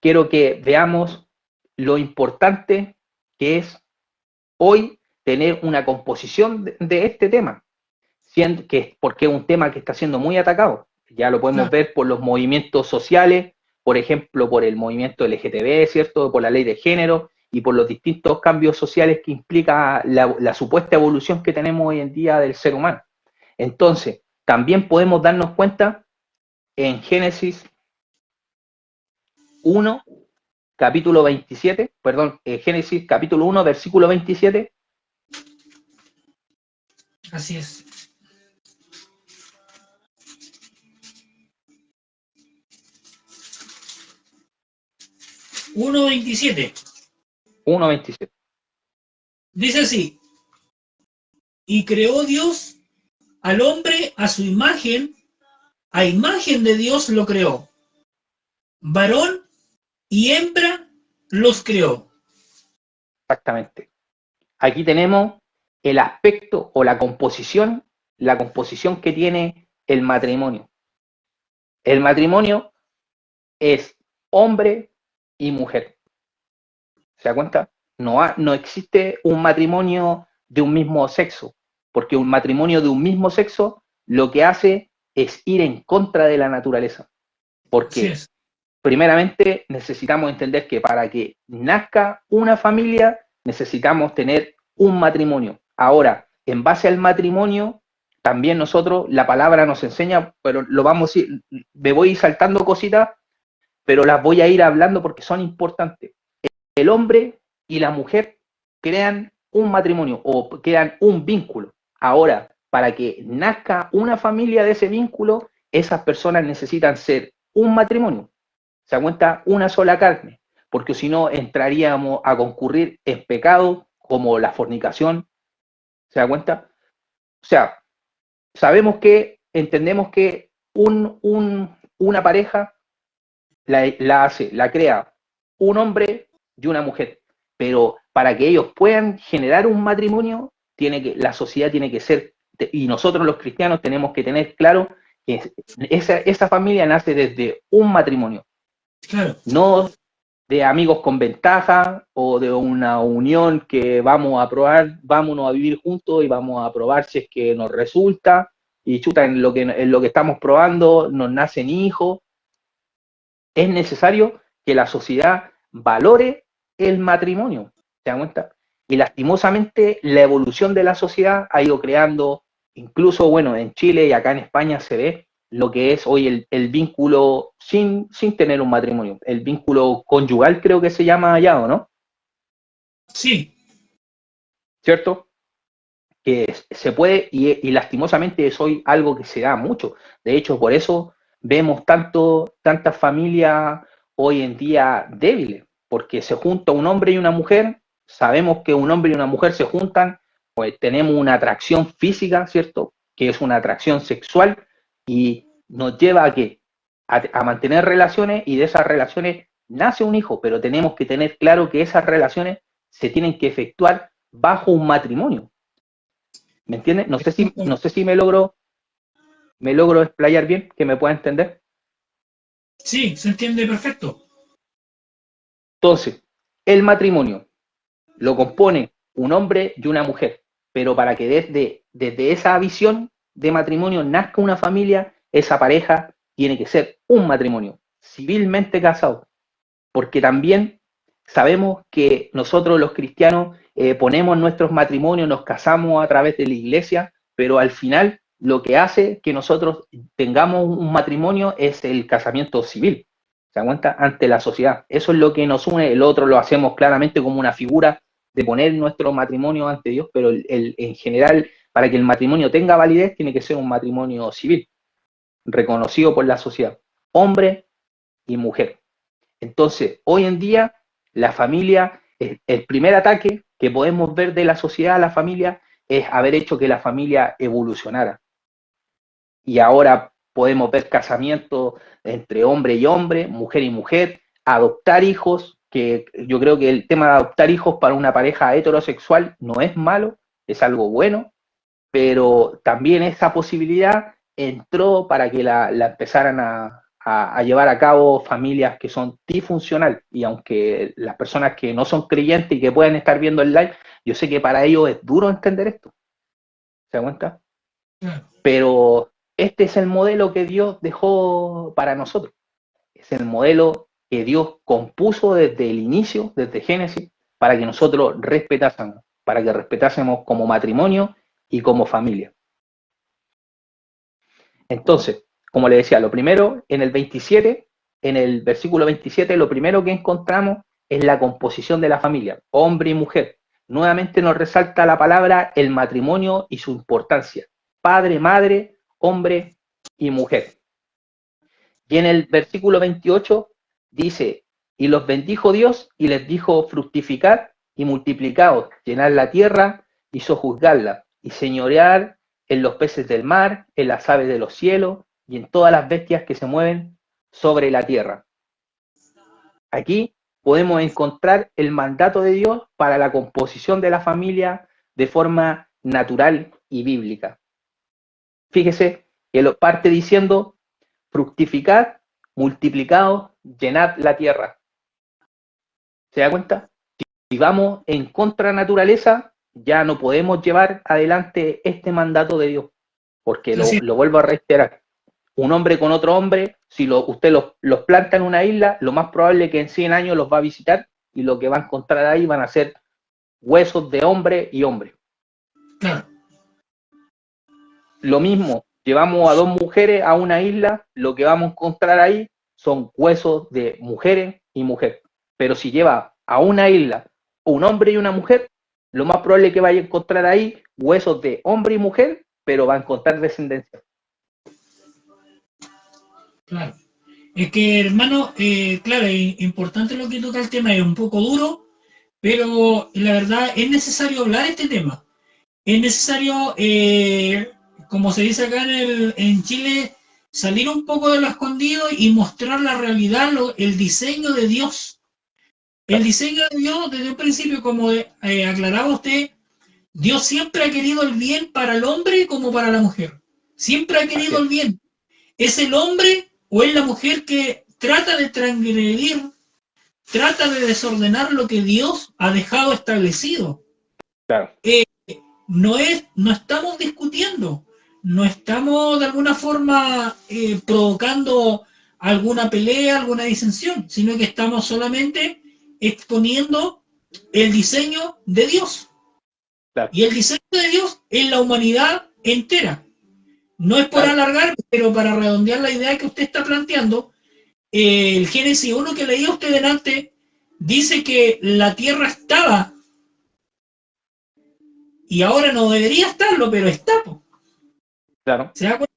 quiero que veamos lo importante que es hoy tener una composición de este tema, porque es un tema que está siendo muy atacado. Ya lo podemos ver por los movimientos sociales, por ejemplo, por el movimiento LGTB, ¿cierto? Por la ley de género y por los distintos cambios sociales que implica la supuesta evolución que tenemos hoy en día del ser humano. Entonces, también podemos darnos cuenta en Génesis 1, capítulo 27, Génesis capítulo 1, versículo 27. Así es. Uno 27. 1:27. Dice así: y creó Dios al hombre a su imagen, a imagen de Dios lo creó. Varón y hembra los creó. Exactamente. Aquí tenemos el aspecto o la composición que tiene el matrimonio. El matrimonio es hombre y mujer. ¿Se da cuenta? No existe un matrimonio de un mismo sexo, porque un matrimonio de un mismo sexo lo que hace es ir en contra de la naturaleza. Porque primeramente necesitamos entender que para que nazca una familia necesitamos tener un matrimonio. Ahora, en base al matrimonio, también nosotros, la palabra nos enseña, pero me voy saltando cositas, pero las voy a ir hablando porque son importantes. El hombre y la mujer crean un matrimonio o crean un vínculo. Ahora, para que nazca una familia de ese vínculo, esas personas necesitan ser un matrimonio. Se da cuenta, una sola carne, porque si no entraríamos a concurrir en pecado como la fornicación. ¿Se da cuenta? O sea, entendemos que una pareja la crea un hombre y una mujer, pero para que ellos puedan generar un matrimonio, la sociedad tiene que ser, y nosotros los cristianos tenemos que tener claro que esa familia nace desde un matrimonio. Claro. No de amigos con ventaja o de una unión que vamos a probar, vámonos a vivir juntos y vamos a probar si es que nos resulta, y chuta, en lo que estamos probando nos nacen hijos. Es necesario que la sociedad valore el matrimonio, ¿se dan cuenta? Y lastimosamente la evolución de la sociedad ha ido creando, incluso, bueno, en Chile y acá en España se ve lo que es hoy el vínculo sin tener un matrimonio, el vínculo conyugal creo que se llama allá, ¿o no? Sí. ¿Cierto? Que se puede, y lastimosamente es hoy algo que se da mucho. De hecho, por eso vemos tantas familias hoy en día débiles, porque se junta un hombre y una mujer, sabemos que un hombre y una mujer se juntan, pues tenemos una atracción física, ¿cierto? Que es una atracción sexual, y nos lleva a ¿qué? A mantener relaciones, y de esas relaciones nace un hijo, pero tenemos que tener claro que esas relaciones se tienen que efectuar bajo un matrimonio. ¿Me entiendes? No sé si me logro explayar bien, que me pueda entender. Sí, se entiende perfecto. Entonces, el matrimonio lo compone un hombre y una mujer, pero para que desde esa visión de matrimonio nazca una familia, esa pareja tiene que ser un matrimonio civilmente casado, porque también sabemos que nosotros los cristianos ponemos nuestros matrimonios, nos casamos a través de la iglesia, pero al final lo que hace que nosotros tengamos un matrimonio es el casamiento civil, ¿se da cuenta? Ante la sociedad. Eso es lo que nos une, el otro lo hacemos claramente como una figura de poner nuestro matrimonio ante Dios, pero en general, para que el matrimonio tenga validez, tiene que ser un matrimonio civil, reconocido por la sociedad, hombre y mujer. Entonces, hoy en día, la familia, el primer ataque que podemos ver de la sociedad a la familia es haber hecho que la familia evolucionara. Y ahora podemos ver casamientos entre hombre y hombre, mujer y mujer, adoptar hijos, que yo creo que el tema de adoptar hijos para una pareja heterosexual no es malo, es algo bueno, pero también esa posibilidad entró para que la empezaran a llevar a cabo familias que son disfuncionales, y aunque las personas que no son creyentes y que pueden estar viendo el live, yo sé que para ellos es duro entender esto, ¿se da cuenta? Pero este es el modelo que Dios dejó para nosotros, es el modelo que Dios compuso desde el inicio, desde Génesis, para que nosotros respetásemos, para que respetásemos como matrimonio y como familia. Entonces, como le decía, lo primero, en el 27, en el versículo 27, lo primero que encontramos es la composición de la familia, hombre y mujer. Nuevamente nos resalta la palabra el matrimonio y su importancia. Padre, madre, hombre y mujer. Y en el versículo 28 dice, y los bendijo Dios y les dijo, fructificad y multiplicaos, llenad la tierra y sojuzgadla, y señorear en los peces del mar, en las aves de los cielos y en todas las bestias que se mueven sobre la tierra. Aquí podemos encontrar el mandato de Dios para la composición de la familia de forma natural y bíblica. Fíjese que lo parte diciendo, fructificad, multiplicaos, llenad la tierra. ¿Se da cuenta? Si vamos en contra de la naturaleza, ya no podemos llevar adelante este mandato de Dios, porque lo vuelvo a reiterar. Un hombre con otro hombre, si usted los planta en una isla, lo más probable es que en 100 años los va a visitar y lo que va a encontrar ahí van a ser huesos de hombre y hombre. Claro. Lo mismo, llevamos a dos mujeres a una isla, lo que vamos a encontrar ahí son huesos de mujeres y mujer. Pero si lleva a una isla un hombre y una mujer, lo más probable es que vaya a encontrar ahí huesos de hombre y mujer, pero va a encontrar descendencia. Claro. Es que, hermano, claro, es importante lo que toca el tema, es un poco duro, pero la verdad es necesario hablar este tema. Es necesario, como se dice acá en Chile, salir un poco de lo escondido y mostrar la realidad, el diseño de Dios. El diseño de Dios, desde un principio, como aclaraba usted, Dios siempre ha querido el bien para el hombre como para la mujer. Siempre ha querido el bien. Es el hombre o es la mujer que trata de transgredir, trata de desordenar lo que Dios ha dejado establecido. Claro. No estamos discutiendo, no estamos de alguna forma provocando alguna pelea, alguna disensión, sino que estamos solamente exponiendo el diseño de Dios. Claro. Y el diseño de Dios es la humanidad entera. No es por alargar, pero para redondear la idea que usted está planteando, el Génesis 1 que leía usted delante dice que la tierra estaba y ahora no debería estarlo, pero está. Claro. ¿Se da cuenta?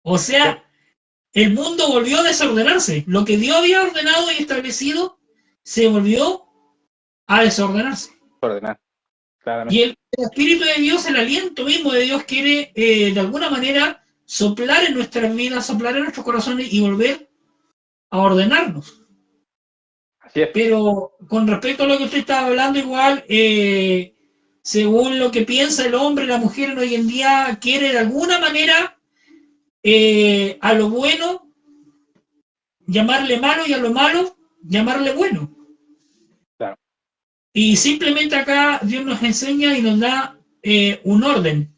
O sea, el mundo volvió a desordenarse. Lo que Dios había ordenado y establecido se volvió a desordenarse. Ordenar. Claramente. Y el Espíritu de Dios, el aliento mismo de Dios quiere de alguna manera soplar en nuestras vidas, soplar en nuestros corazones y volver a ordenarnos. Así es. Pero con respecto a lo que usted estaba hablando, igual, según lo que piensa el hombre, la mujer hoy en día quiere de alguna manera a lo bueno llamarle malo y a lo malo llamarle bueno. Claro. Y simplemente acá Dios nos enseña y nos da un orden.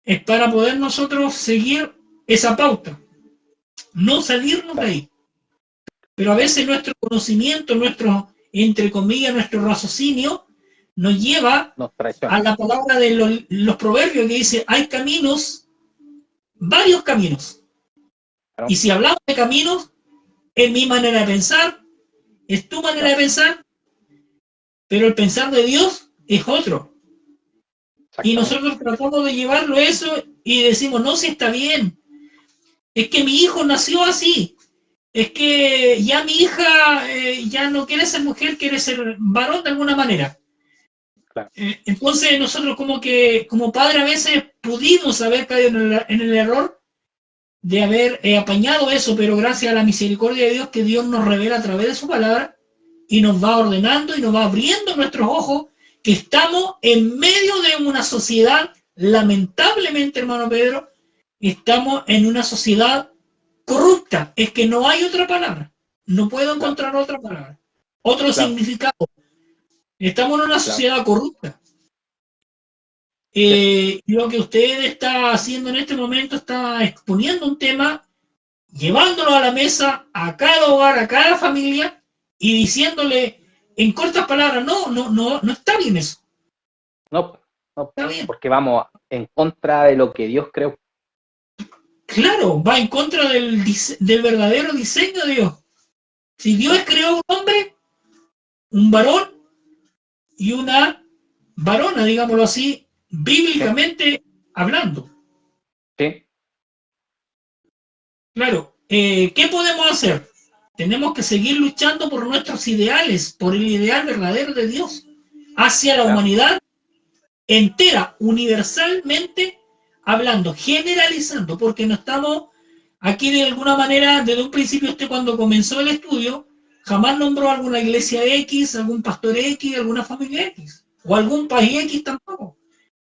Es para poder nosotros seguir esa pauta, no salirnos de ahí. Pero a veces nuestro conocimiento, nuestros entre comillas, nuestro raciocinio, nos lleva a la palabra de los proverbios que dice, hay caminos, varios caminos. Claro. Y si hablamos de caminos, es mi manera de pensar, es tu manera de pensar, pero el pensar de Dios es otro. Y nosotros tratamos de llevarlo eso y decimos, no, si está bien. Es que mi hijo nació así. Es que ya mi hija ya no quiere ser mujer, quiere ser varón de alguna manera. Claro. Entonces nosotros como que, como padre a veces pudimos haber caído en el error de haber apañado eso, pero gracias a la misericordia de Dios que Dios nos revela a través de su palabra y nos va ordenando y nos va abriendo nuestros ojos que estamos en medio de una sociedad, lamentablemente, hermano Pedro, estamos en una sociedad corrupta. Es que no hay otra palabra. No puedo encontrar otra palabra. Otro significado. Estamos en una sociedad corrupta. Lo que usted está haciendo en este momento está exponiendo un tema, llevándolo a la mesa, a cada hogar, a cada familia, y diciéndole en cortas palabras, no está bien eso. No está bien. Porque vamos en contra de lo que Dios creó. Claro, va en contra del verdadero diseño de Dios. Si Dios creó un hombre, un varón y una varona, digámoslo así, bíblicamente hablando. Sí. Claro, ¿qué podemos hacer? Tenemos que seguir luchando por nuestros ideales, por el ideal verdadero de Dios, hacia la humanidad entera, universalmente hablando, generalizando, porque no estamos aquí de alguna manera, desde un principio usted cuando comenzó el estudio, jamás nombró alguna iglesia X, algún pastor X, alguna familia X, o algún país X tampoco.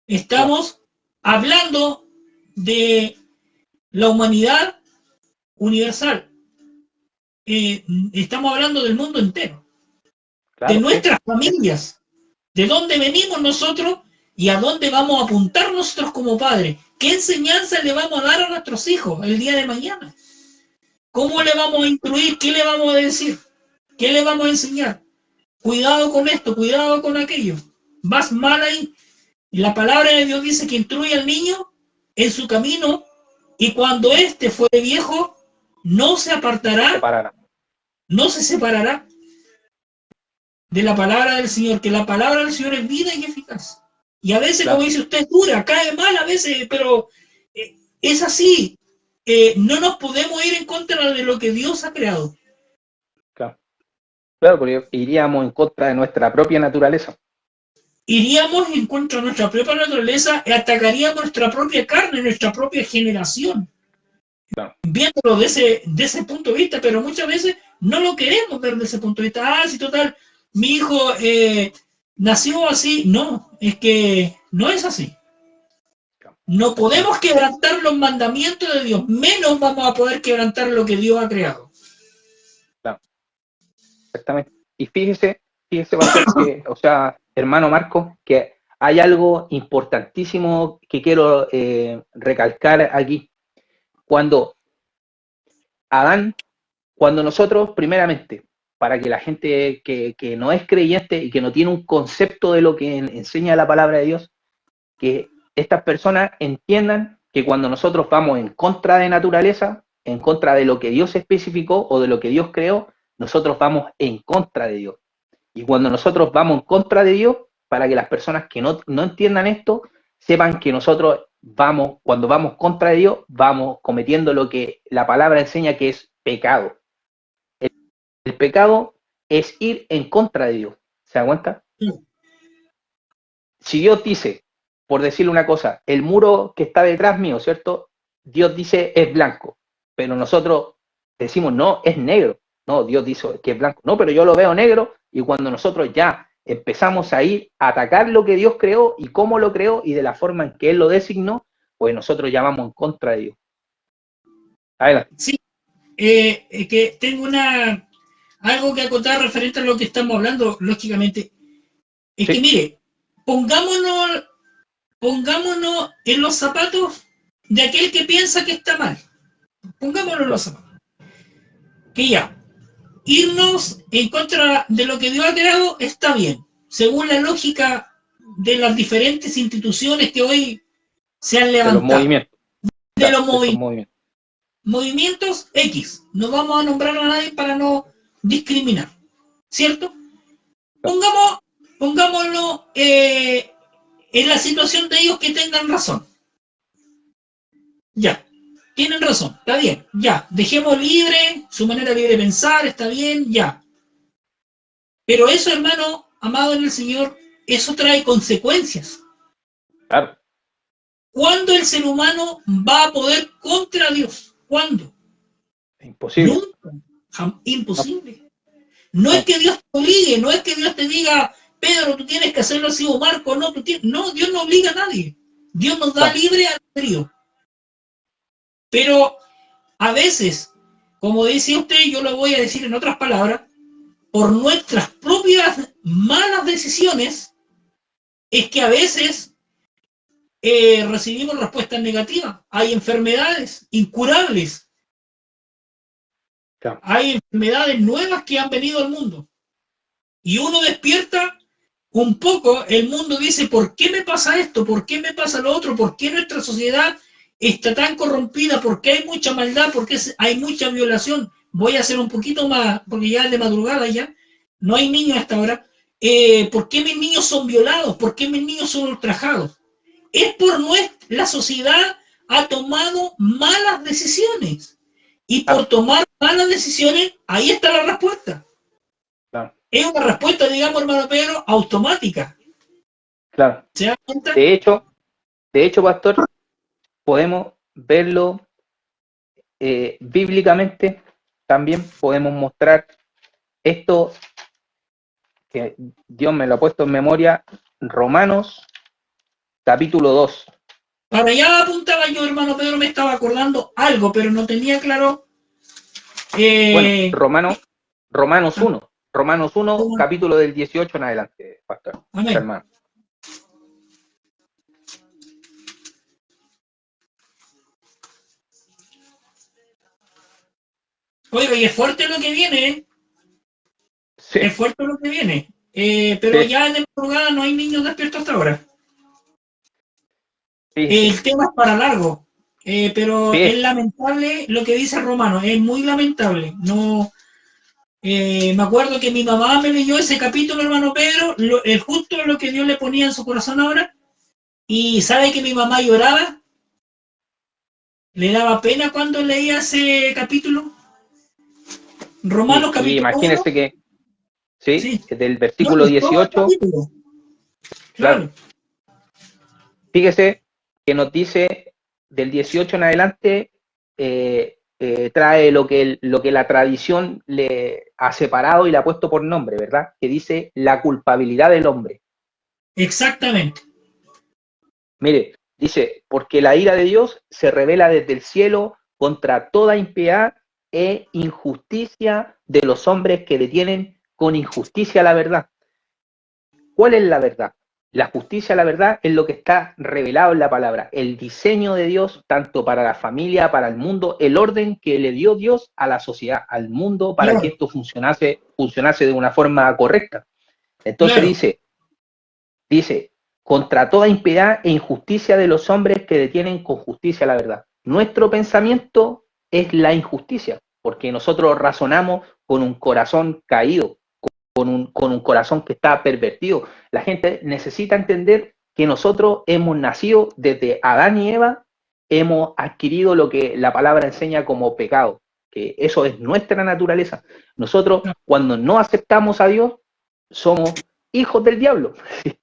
Estamos hablando de la humanidad universal. Estamos hablando del mundo entero, de nuestras familias, de dónde venimos nosotros y a dónde vamos a apuntar nosotros como padres. ¿Qué enseñanza le vamos a dar a nuestros hijos el día de mañana? ¿Cómo le vamos a instruir? ¿Qué le vamos a decir? ¿Qué le vamos a enseñar? Cuidado con esto, cuidado con aquello. Vas mal ahí. Y la palabra de Dios dice que instruye al niño en su camino y cuando éste fuere viejo, no se apartará, no se separará de la palabra del Señor, que la palabra del Señor es vida y eficaz. Y a veces, como dice usted, es dura, cae mal a veces, pero es así. No nos podemos ir en contra de lo que Dios ha creado. Claro, porque iríamos en contra de nuestra propia naturaleza. Iríamos en contra de nuestra propia naturaleza y atacaríamos nuestra propia carne, nuestra propia generación. Viéndolo de ese punto de vista, pero muchas veces no lo queremos ver de ese punto de vista. Ah, sí, total, mi hijo nació así. No, es que no es así. No podemos quebrantar los mandamientos de Dios, menos vamos a poder quebrantar lo que Dios ha creado. Claro. Exactamente. Y fíjese que, o sea, hermano Marco, que hay algo importantísimo que quiero recalcar aquí. Cuando nosotros, primeramente, para que la gente que no es creyente y que no tiene un concepto de lo que enseña la palabra de Dios, que estas personas entiendan que cuando nosotros vamos en contra de naturaleza, en contra de lo que Dios especificó o de lo que Dios creó, nosotros vamos en contra de Dios. Y cuando nosotros vamos en contra de Dios, para que las personas que no entiendan esto, sepan que nosotros cuando vamos contra de Dios, vamos cometiendo lo que la palabra enseña que es pecado. El pecado es ir en contra de Dios. ¿Se da cuenta? Si Dios dice, por decirle una cosa, el muro que está detrás mío, ¿cierto? Dios dice es blanco, pero nosotros decimos no, es negro. No, Dios dice que es blanco. No, pero yo lo veo negro y cuando nosotros ya empezamos a ir a atacar lo que Dios creó y cómo lo creó y de la forma en que Él lo designó, pues nosotros ya vamos en contra de Dios. Adelante. Sí, que tengo algo que acotar referente a lo que estamos hablando, lógicamente. Es que mire, pongámonos en los zapatos de aquel que piensa que está mal. Pongámonos en los zapatos. Que ya, irnos en contra de lo que Dios ha creado está bien, según la lógica de las diferentes instituciones que hoy se han De los levantado, movimientos, de claro, los de esos movimientos. movimientos X. No vamos a nombrar a nadie para no discriminar, ¿cierto? Claro, Pongámoslo en la situación de ellos que tengan razón. Ya, tienen razón, está bien, ya, dejemos libre, su manera libre de pensar, está bien, ya. Pero eso, hermano, amado en el Señor, eso trae consecuencias. claro, ¿Cuándo el ser humano va a poder contra Dios? ¿Cuándo? imposible. Nunca. No, Imposible. No es no, que Dios te obligue, no es que Dios te diga, Pedro, tú tienes que hacerlo así, o Marco, no, no, Dios no obliga a nadie. Dios nos da claro, libre albedrío. Pero a veces, como dice usted, yo lo voy a decir en otras palabras, por nuestras propias malas decisiones, es que a veces recibimos respuestas negativas. Hay enfermedades incurables, claro, hay enfermedades nuevas que han venido al mundo. Y uno despierta un poco, el mundo dice, ¿por qué me pasa esto? ¿Por qué me pasa lo otro? ¿Por qué nuestra sociedad está tan corrompida? ¿Por qué hay mucha maldad? ¿Por qué hay mucha violación? Voy a hacer un poquito más, porque ya es de madrugada ya, no hay niños hasta ahora. ¿Por qué mis niños son violados? ¿Por qué mis niños son ultrajados? Es por la sociedad ha tomado malas decisiones. Y por claro, tomar malas decisiones, ahí está la respuesta. claro, Es una respuesta, digamos, hermano Pedro, automática. claro. ¿Se da cuenta? De hecho, pastor, podemos verlo bíblicamente, también podemos mostrar esto que Dios me lo ha puesto en memoria, Romanos capítulo 2. Para allá apuntaba yo, hermano Pedro, me estaba acordando algo, pero no tenía claro. Bueno, Eh, Romanos 1, capítulo del 18 en adelante, pastor, amén. hermano. Oiga, y es fuerte lo que viene, ¿eh? Sí, Es fuerte lo que viene. Pero sí, ya en madrugada no hay niños despiertos hasta ahora. fíjese, El tema es para largo, pero es sí, lamentable lo que dice Romano, es muy lamentable. No, me acuerdo que mi mamá me leyó ese capítulo, hermano Pedro, justo lo que Dios le ponía en su corazón ahora, y sabe que mi mamá lloraba, le daba pena cuando leía ese capítulo. Romanos y capítulo 1, imagínese que, sí, sí, del no, versículo es todo el 18, capítulo, claro, claro, fíjese que nos dice del 18 en adelante, trae lo que la tradición le ha separado y le ha puesto por nombre, ¿verdad? Que dice la culpabilidad del hombre. exactamente, Mire, dice, porque la ira de Dios se revela desde el cielo contra toda impiedad e injusticia de los hombres que detienen con injusticia la verdad. ¿Cuál es la verdad? La justicia, la verdad, es lo que está revelado en la palabra, el diseño de Dios, tanto para la familia, para el mundo, el orden que le dio Dios a la sociedad, al mundo, para que claro, esto funcionase de una forma correcta. Entonces claro, dice, contra toda impiedad e injusticia de los hombres que detienen con justicia la verdad. Nuestro pensamiento es la injusticia, porque nosotros razonamos con un corazón caído, con un corazón que está pervertido. La gente necesita entender que nosotros hemos nacido desde Adán y Eva, hemos adquirido lo que la palabra enseña como pecado, que eso es nuestra naturaleza. Nosotros, claro. cuando no aceptamos a Dios, somos hijos del diablo.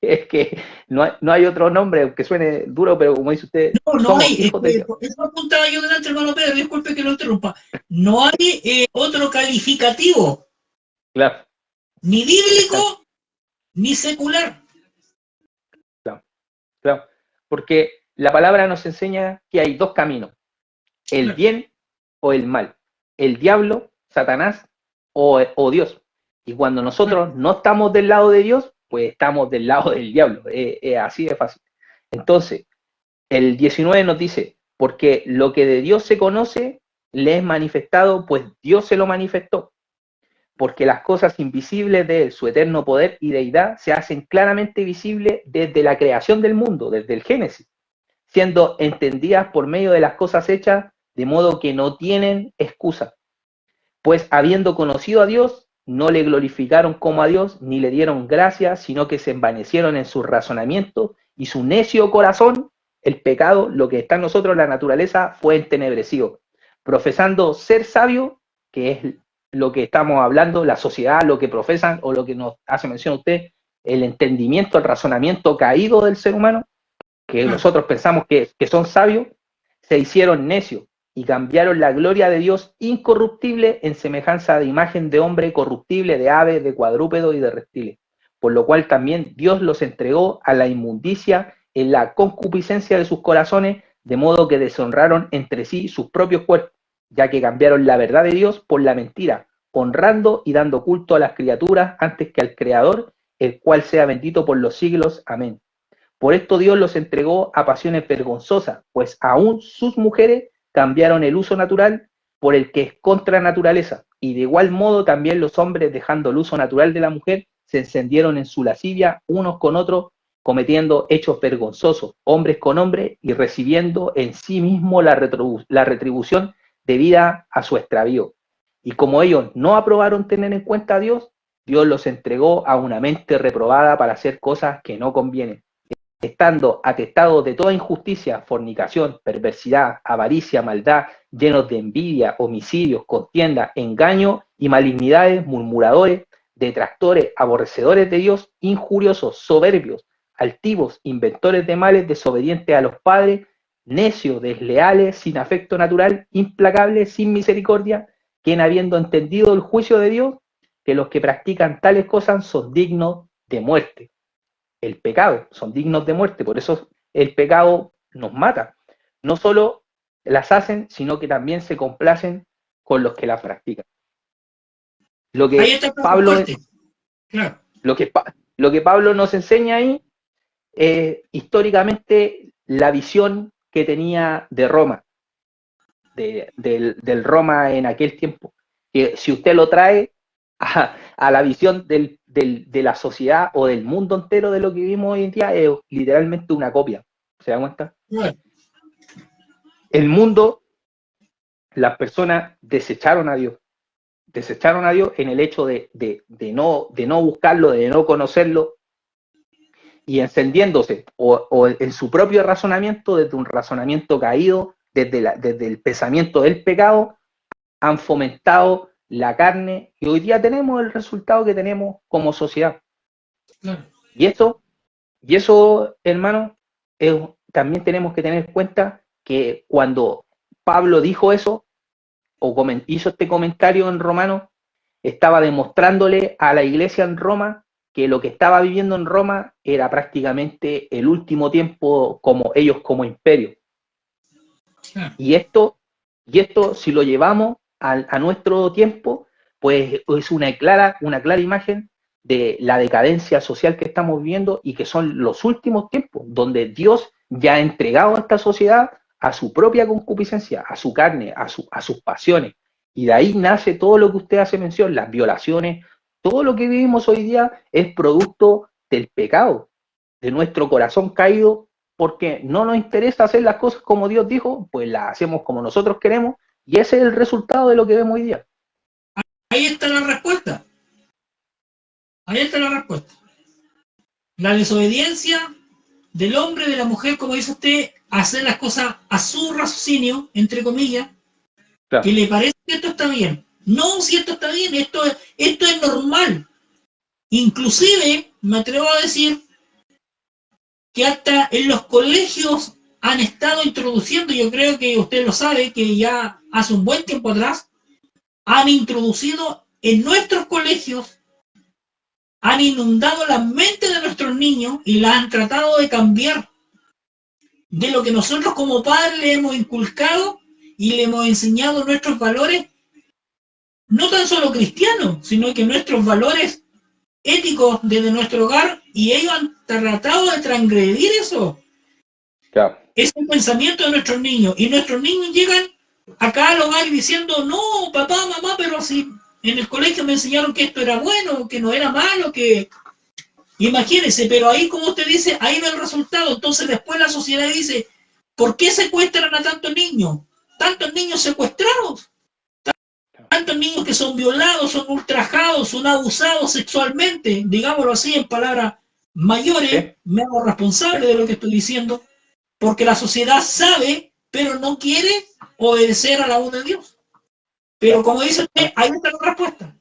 Es que no hay otro nombre, aunque suene duro, pero como dice usted, No, no somos hay, hijos del diablo. eso apuntaba yo delante, hermano Pedro, disculpe que lo interrumpa, no hay otro calificativo, Claro, ni bíblico, exacto, ni secular. claro, claro. Porque la palabra nos enseña que hay dos caminos, el Claro, bien o el mal, el diablo, Satanás o Dios. Y cuando claro, nosotros no estamos del lado de Dios, pues estamos del lado del diablo. Así de fácil. Entonces, el 19 nos dice, porque lo que de Dios se conoce le es manifestado, pues Dios se lo manifestó. porque las cosas invisibles de Él, su eterno poder y deidad, se hacen claramente visibles desde la creación del mundo, desde el Génesis, siendo entendidas por medio de las cosas hechas, de modo que no tienen excusa. Pues habiendo conocido a Dios, no le glorificaron como a Dios, ni le dieron gracias, sino que se envanecieron en su razonamiento, y su necio corazón, el pecado, lo que está en nosotros, la naturaleza, fue entenebrecido. Profesando ser sabio, que es lo que estamos hablando, la sociedad, lo que profesan, o lo que nos hace mención usted, el entendimiento, el razonamiento caído del ser humano, que nosotros pensamos que son sabios, se hicieron necios y cambiaron la gloria de Dios incorruptible en semejanza de imagen de hombre corruptible, de ave, de cuadrúpedo y de reptiles. Por lo cual también Dios los entregó a la inmundicia en la concupiscencia de sus corazones, de modo que deshonraron entre sí sus propios cuerpos, ya que cambiaron la verdad de Dios por la mentira, honrando y dando culto a las criaturas antes que al Creador, el cual sea bendito por los siglos. Amén. Por esto Dios los entregó a pasiones vergonzosas, pues aún sus mujeres cambiaron el uso natural por el que es contra naturaleza, y de igual modo también los hombres, dejando el uso natural de la mujer, se encendieron en su lascivia unos con otros, cometiendo hechos vergonzosos, hombres con hombres, y recibiendo en sí mismo la retribución debida a su extravío. Y como ellos no aprobaron tener en cuenta a Dios, Dios los entregó a una mente reprobada para hacer cosas que no convienen, estando atestados de toda injusticia, fornicación, perversidad, avaricia, maldad, llenos de envidia, homicidios, contienda, engaño y malignidades, murmuradores, detractores, aborrecedores de Dios, injuriosos, soberbios, altivos, inventores de males, desobedientes a los padres, necios, desleales, sin afecto natural, implacables, sin misericordia, quien habiendo entendido el juicio de Dios, que los que practican tales cosas son dignos de muerte. El pecado, son dignos de muerte, por eso el pecado nos mata. No solo las hacen, sino que también se complacen con los que las practican. Lo que Pablo, claro. lo que Pablo nos enseña ahí es históricamente la visión que tenía de Roma, del Roma en aquel tiempo. Que si usted lo trae a la visión de la sociedad o del mundo entero de lo que vivimos hoy en día, es literalmente una copia. ¿Se da cuenta? El mundo, las personas desecharon a Dios en el hecho de no buscarlo, de no conocerlo, y encendiéndose o en su propio razonamiento, desde un razonamiento caído, desde el pensamiento del pecado, han fomentado la carne, y hoy día tenemos el resultado que tenemos como sociedad. Y eso, hermano, también tenemos que tener en cuenta que cuando Pablo dijo eso, o hizo este comentario en Romanos, estaba demostrándole a la iglesia en Roma que lo que estaba viviendo en Roma era prácticamente el último tiempo como ellos como imperio. Y esto si lo llevamos a nuestro tiempo, pues es una clara imagen de la decadencia social que estamos viviendo, y que son los últimos tiempos donde Dios ya ha entregado a esta sociedad a su propia concupiscencia, a su carne, a sus pasiones, y de ahí nace todo lo que usted hace mención, las violaciones. Todo lo que vivimos hoy día es producto del pecado, de nuestro corazón caído, porque no nos interesa hacer las cosas como Dios dijo, pues las hacemos como nosotros queremos, y ese es el resultado de lo que vemos hoy día. Ahí está la respuesta. La desobediencia del hombre, de la mujer, como dice usted, hacer las cosas a su raciocinio, entre comillas, claro, que le parece que esto está bien. No, si esto está bien, esto es normal. Inclusive, me atrevo a decir que hasta en los colegios han estado introduciendo, yo creo que usted lo sabe, que ya hace un buen tiempo atrás, han introducido en nuestros colegios, han inundado la mente de nuestros niños y la han tratado de cambiar de lo que nosotros como padres le hemos inculcado y le hemos enseñado nuestros valores, no tan solo cristianos, sino que nuestros valores éticos desde nuestro hogar, y ellos han tratado de transgredir eso. Claro. Es el pensamiento de nuestros niños, y nuestros niños llegan acá al hogar diciendo, no, papá, mamá, pero si en el colegio me enseñaron que esto era bueno, que no era malo, que... Imagínense, pero ahí, como usted dice, ahí va el resultado. Entonces después la sociedad dice, ¿por qué secuestran a tantos niños? Tantos niños secuestrados, tantos niños que son violados, son ultrajados, son abusados sexualmente, digámoslo así en palabras mayores, Sí, me hago sí, responsable de lo que estoy diciendo, porque la sociedad sabe, pero no quiere obedecer a la voz de Dios. Pero claro, como dice usted, ahí está la respuesta.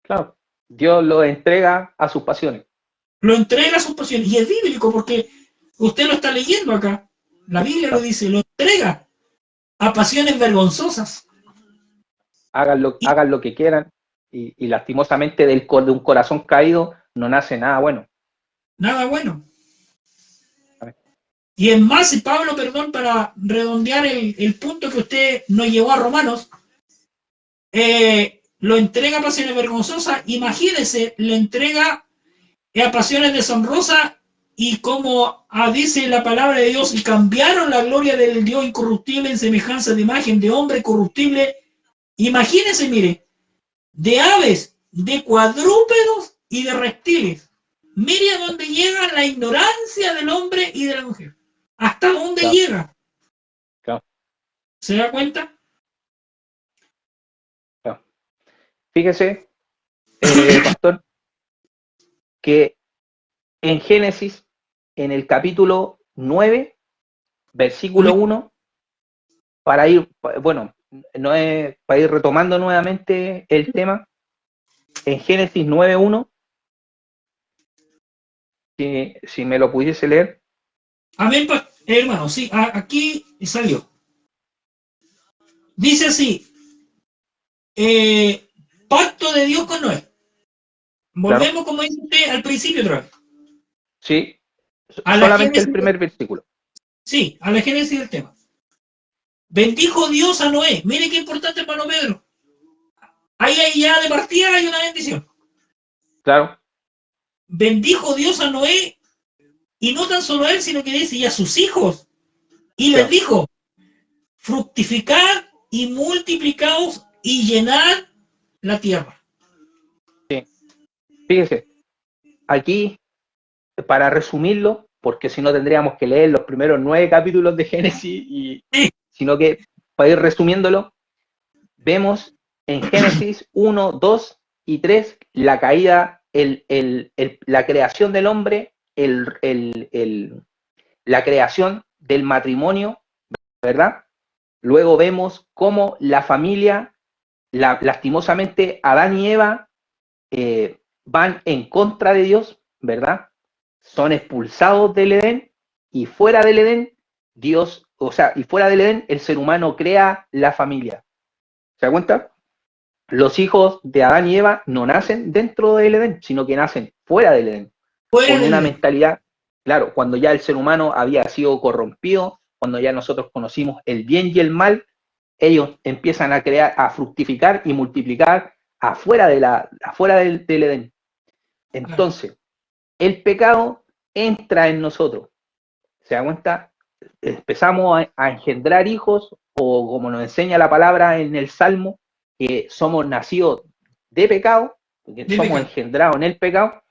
claro. Dios lo entrega a sus pasiones. Lo entrega a sus pasiones. Y es bíblico porque usted lo está leyendo acá. La Biblia lo Claro. dice, lo entrega a pasiones vergonzosas. Y Hagan lo que quieran y lastimosamente de un corazón caído no nace nada bueno. nada bueno. Y es más, y Pablo, perdón, para redondear el punto que usted nos llevó a Romanos, lo entrega a pasiones vergonzosas. Imagínese, le entrega a pasiones deshonrosas y como dice la palabra de Dios, y cambiaron la gloria del Dios incorruptible en semejanza de imagen de hombre corruptible. Imagínense, mire, de aves, de cuadrúpedos y de reptiles. Mire a dónde llega la ignorancia del hombre y de la mujer. ¿Hasta dónde Claro, llega? claro, ¿Se da cuenta? claro. Fíjese, pastor, que en Génesis, en el capítulo 9, versículo Amén. 1, para ir, bueno, no es, para ir retomando nuevamente el tema, en Génesis 9:1, si me lo pudiese leer. Amén, hermano. Sí, aquí salió. Dice así, pacto de Dios con Noé. Claro, Volvemos, como dice usted, al principio otra vez. sí, A la solamente el génesis, primer versículo. sí, a la génesis del tema. Bendijo Dios a Noé. Mire qué importante, hermano Pedro. Ahí ya de partida hay una bendición. Claro, Bendijo Dios a Noé, y no tan solo a él, sino que dice, y a sus hijos. Y les claro, dijo, fructificad y multiplicaos y llenad la tierra. sí. Fíjese, aquí, para resumirlo, porque si no tendríamos que leer los primeros 9 capítulos de Génesis, Sí, sino que para ir resumiéndolo, vemos en Génesis 1, 2 y 3 la caída, la creación del hombre, la creación del matrimonio, ¿verdad? Luego vemos cómo la familia, lastimosamente, Adán y Eva van en contra de Dios, ¿verdad? Son expulsados del Edén y fuera del Edén, Dios, o sea, y fuera del Edén, el ser humano crea la familia. ¿Se da cuenta? Los hijos de Adán y Eva no nacen dentro del Edén, sino que nacen fuera del Edén, fuera con del una Edén. mentalidad, claro, cuando ya el ser humano había sido corrompido, cuando ya nosotros conocimos el bien y el mal, ellos empiezan a crear, a fructificar y multiplicar afuera del Edén. Claro. Entonces, el pecado entra en nosotros. ¿Se da cuenta? Empezamos a engendrar hijos, o como nos enseña la palabra en el Salmo, que somos nacidos de pecado, porque De somos pecado. engendrados en el pecado.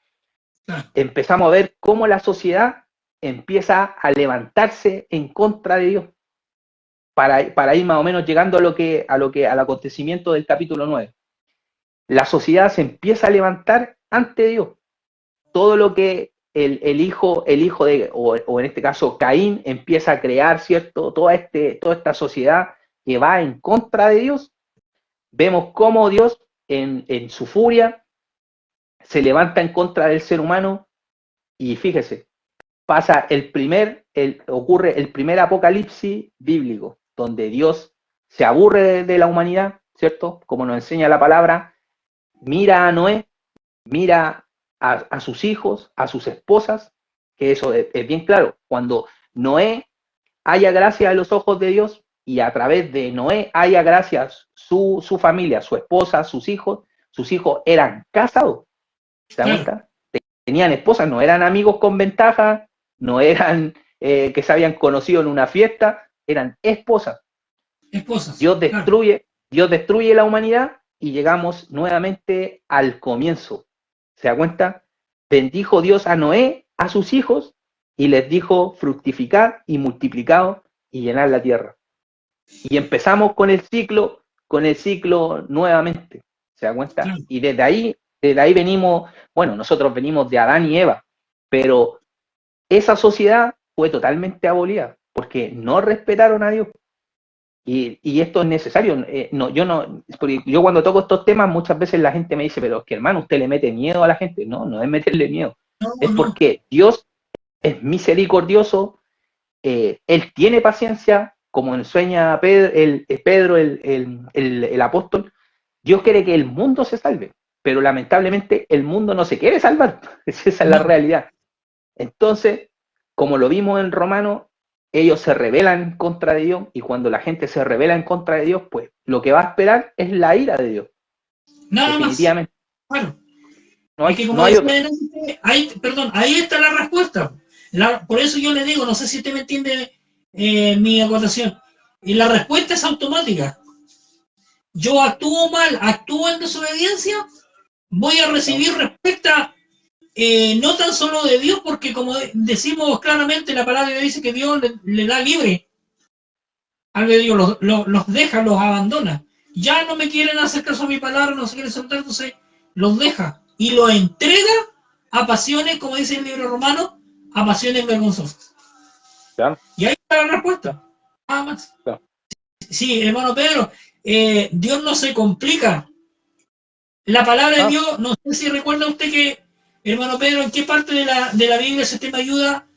Claro. Empezamos a ver cómo la sociedad empieza a levantarse en contra de Dios, para ir más o menos llegando al acontecimiento del capítulo 9. La sociedad se empieza a levantar ante Dios. Todo lo que el hijo de, o en este caso Caín, empieza a crear, ¿cierto? Toda esta sociedad que va en contra de Dios, vemos cómo Dios en su furia se levanta en contra del ser humano y fíjese, ocurre el primer apocalipsis bíblico, donde Dios se aburre de la humanidad, ¿cierto? Como nos enseña la palabra, mira a Noé, mira a sus hijos, a sus esposas, que eso es bien claro. Cuando Noé haya gracia a los ojos de Dios y a través de Noé haya gracia su familia, su esposa, sus hijos eran casados, ¿se da Claro. cuenta? Tenían esposas, no eran amigos con ventaja, no eran que se habían conocido en una fiesta, eran esposas. Esposas. Claro. Dios destruye la humanidad y llegamos nuevamente al comienzo. ¿Se da cuenta? Bendijo Dios a Noé, a sus hijos, y les dijo fructificar y multiplicaos y llenar la tierra. Y empezamos con el ciclo nuevamente. ¿Se da cuenta? Claro. Y desde ahí venimos, bueno, nosotros venimos de Adán y Eva, pero esa sociedad fue totalmente abolida porque no respetaron a Dios. Y esto es necesario. Porque yo cuando toco estos temas, muchas veces la gente me dice, pero es que hermano, usted le mete miedo a la gente. No, no es meterle miedo. No, Es no. porque Dios es misericordioso, Él tiene paciencia, como enseña Pedro, el apóstol. Dios quiere que el mundo se salve, pero lamentablemente el mundo no se quiere salvar. Esa es la No. realidad. Entonces, como lo vimos en Romanos, ellos se rebelan en contra de Dios, y cuando la gente se rebela en contra de Dios, pues lo que va a esperar es la ira de Dios, Nada más. definitivamente. Claro. No Es hay, que como no hay decía otra. delante, ahí está la respuesta. Por eso yo le digo, no sé si usted me entiende mi acotación. Y la respuesta es automática. Yo actúo mal, actúo en desobediencia, voy a ¿No? recibir respuesta no tan solo de Dios, porque como decimos claramente, la palabra de Dios dice que Dios le da libre albedrío, los deja, los abandona. Ya no me quieren hacer caso a mi palabra, no se quieren soltar, entonces los deja y los entrega a pasiones, como dice el libro romano, a pasiones vergonzosas. Claro, Y ahí está la respuesta, nada más. claro. Sí, hermano Pedro, Dios no se complica. La palabra de Ah, Dios, no sé si recuerda usted que, hermano Pedro, en qué parte de la Biblia, si usted me ayuda,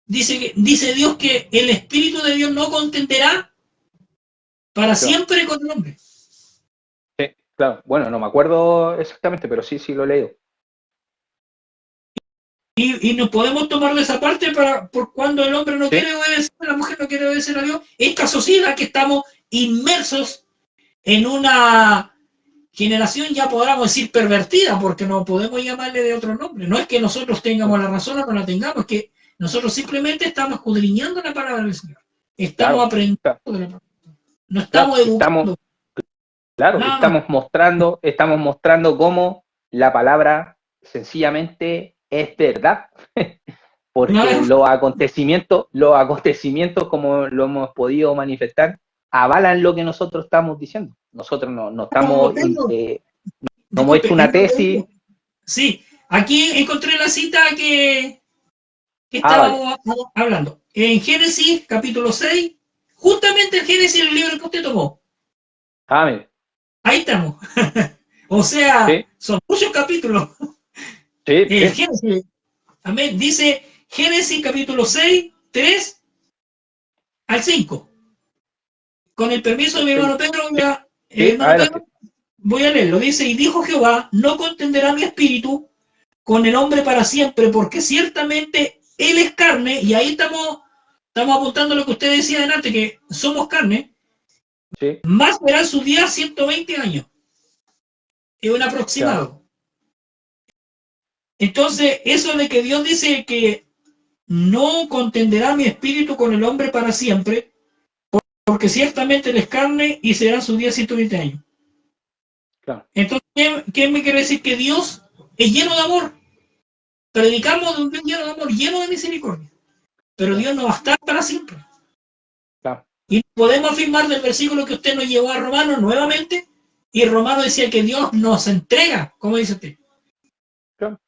dice Dios que el Espíritu de Dios no contenderá para claro. siempre con el hombre. Sí, claro. Bueno, no me acuerdo exactamente, pero sí, sí lo he leído. Y nos podemos tomar de esa parte por cuando el hombre no Sí, quiere obedecer, la mujer no quiere obedecer a Dios. Esta sociedad que estamos inmersos en una generación, ya podríamos decir pervertida, porque no podemos llamarle de otro nombre. No es que nosotros tengamos la razón o no la tengamos, es que nosotros simplemente estamos escudriñando la palabra del Señor. Estamos claro, aprendiendo claro, de la palabra. No claro. estamos educando, Claro, nada más. estamos mostrando cómo la palabra sencillamente es verdad, porque No, los acontecimientos, como lo hemos podido manifestar, avalan lo que nosotros estamos diciendo. Nosotros no estamos, Pedro, no hemos disculpe, hecho una tesis. sí, aquí encontré la cita que Vale. estábamos hablando. En Génesis, capítulo 6, justamente en Génesis, el libro que usted tomó. Amén. Ahí estamos. O sea, Sí, son muchos capítulos. sí, sí, Génesis, amén. Dice Génesis, capítulo 6, 3 al 5. Con el permiso de mi hermano Pedro, sí, hermano Pedro, adelante. voy a leerlo. Dice, y dijo Jehová, no contenderá mi espíritu con el hombre para siempre, porque ciertamente él es carne, y ahí estamos apuntando a lo que usted decía delante, que somos carne, Sí, más serán sus días 120 años. Es un claro, aproximado. Entonces, eso de que Dios dice que no contenderá mi espíritu con el hombre para siempre, porque ciertamente él es carne y serán sus días 120 años. claro, Entonces, ¿qué me quiere decir? Que Dios es lleno de amor. Predicamos de un Dios lleno de amor, lleno de misericordia. Pero claro, Dios no va a estar para siempre. claro, Y podemos afirmar del versículo que usted nos llevó a Romanos nuevamente, y Romano decía que Dios nos entrega, como dice usted. claro.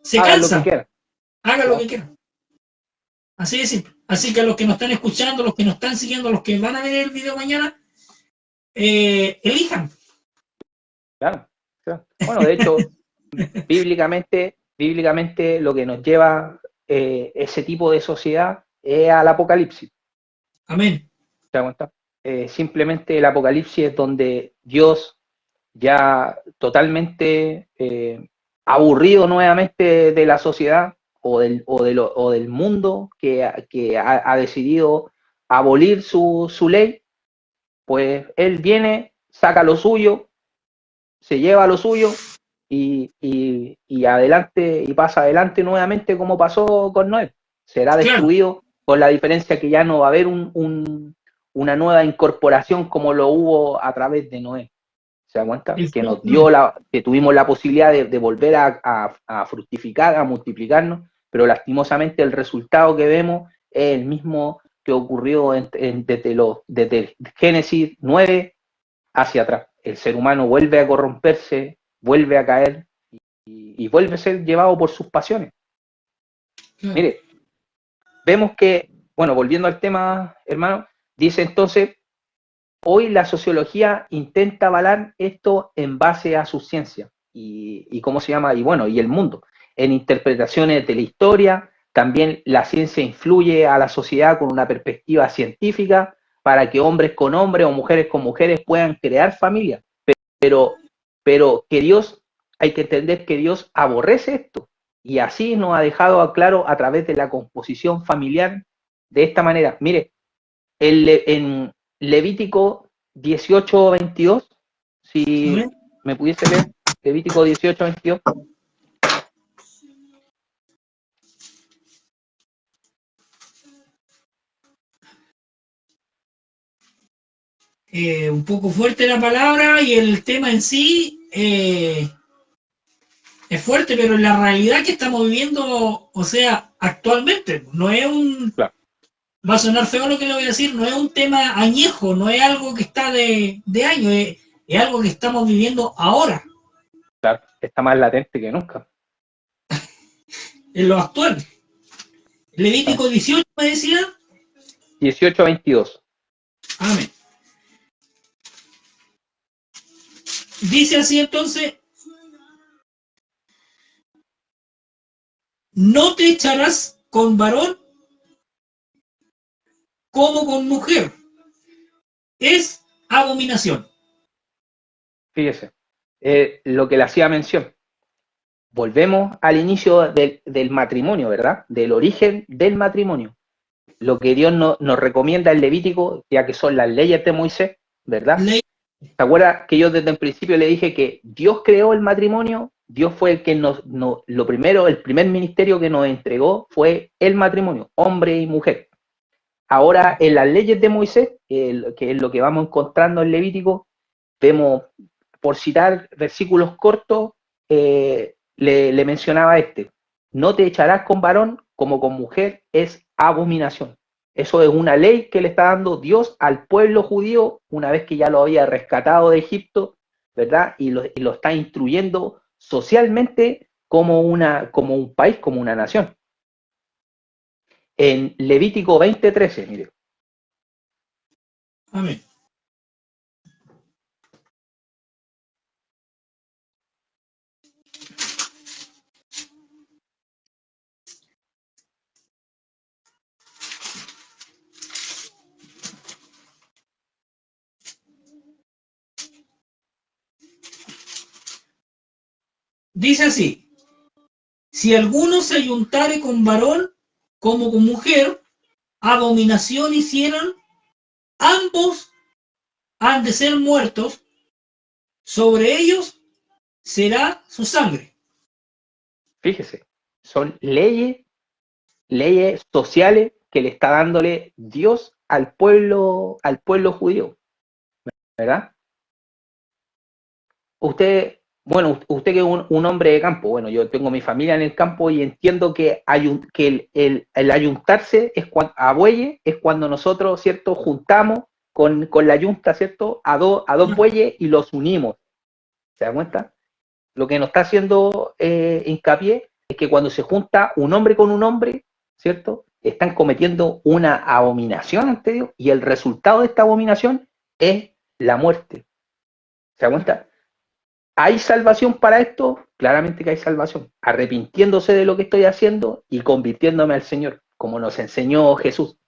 Se Hagan lo que cansa, quieran. haga lo que Claro, quiera. Así de simple. Así que a los que nos están escuchando, los que nos están siguiendo, los que van a ver el video mañana, elijan. claro, claro. Bueno, de hecho, bíblicamente lo que nos lleva ese tipo de sociedad es al apocalipsis. Amén. ¿Te das cuenta? Simplemente el apocalipsis es donde Dios, ya totalmente aburrido nuevamente de la sociedad o del mundo que ha decidido abolir su ley, pues Él viene, saca lo suyo, se lleva lo suyo y adelante, y pasa adelante nuevamente como pasó con Noé. Será Claro, destruido, con la diferencia que ya no va a haber una nueva incorporación como lo hubo a través de Noé. ¿Se da cuenta? El Que nos fruto. dio que tuvimos la posibilidad de volver a fructificar, a multiplicarnos, pero lastimosamente el resultado que vemos es el mismo que ocurrió desde Génesis 9 hacia atrás. El ser humano vuelve a corromperse, vuelve a caer y vuelve a ser llevado por sus pasiones. Claro. Mire, vemos que, bueno, volviendo al tema, hermano, dice entonces, hoy la sociología intenta avalar esto en base a su ciencia y cómo se llama, y bueno, y el mundo, en interpretaciones de la historia. También la ciencia influye a la sociedad con una perspectiva científica para que hombres con hombres o mujeres con mujeres puedan crear familias. Pero, pero que Dios, hay que entender que Dios aborrece esto y así nos ha dejado claro a través de la composición familiar de esta manera. Mire, en Levítico 18:22, A si ver. me pudiese leer, Levítico 18:22. Un poco fuerte la palabra y el tema en sí es fuerte, pero en la realidad que estamos viviendo, o sea, actualmente, no es un, Claro, va a sonar feo lo que le voy a decir, no es un tema añejo, no es algo que está de años, es algo que estamos viviendo ahora, claro, está más latente que nunca. en lo actual. Levítico 18 me decía, 18:22. amén. Dice así entonces, no te echarás con varón como con mujer, es abominación. Fíjese, lo que le hacía mención. Volvemos al inicio del matrimonio, ¿verdad? Del origen del matrimonio. Lo que Dios nos recomienda en Levítico, ya que son las leyes de Moisés, ¿verdad? Ley, ¿Se acuerda que yo desde el principio le dije que Dios creó el matrimonio? Dios fue el que lo primero, el primer ministerio que nos entregó fue el matrimonio, hombre y mujer. Ahora, en las leyes de Moisés, que es lo que vamos encontrando en Levítico, vemos, por citar versículos cortos, le mencionaba no te echarás con varón como con mujer, es abominación. Eso es una ley que le está dando Dios al pueblo judío una vez que ya lo había rescatado de Egipto, ¿verdad? Y lo está instruyendo socialmente como un país, como una nación. En Levítico 20:13, mire. amén. Dice así, si alguno se ayuntare con varón como con mujer, abominación hicieron, ambos han de ser muertos, sobre ellos será su sangre. Fíjese, son leyes sociales que le está dándole Dios al pueblo judío, ¿verdad? Usted que es un hombre de campo, bueno, yo tengo mi familia en el campo y entiendo que, el ayuntarse a bueyes es cuando nosotros, ¿cierto?, juntamos con la yunta, ¿cierto?, a dos bueyes y los unimos. ¿Se da cuenta? Lo que nos está haciendo hincapié es que cuando se junta un hombre con un hombre, ¿cierto? Están cometiendo una abominación ante Dios y el resultado de esta abominación es la muerte. ¿Se da cuenta? ¿Hay salvación para esto? Claramente que hay salvación. Arrepintiéndose de lo que estoy haciendo y convirtiéndome al Señor, como nos enseñó Jesús.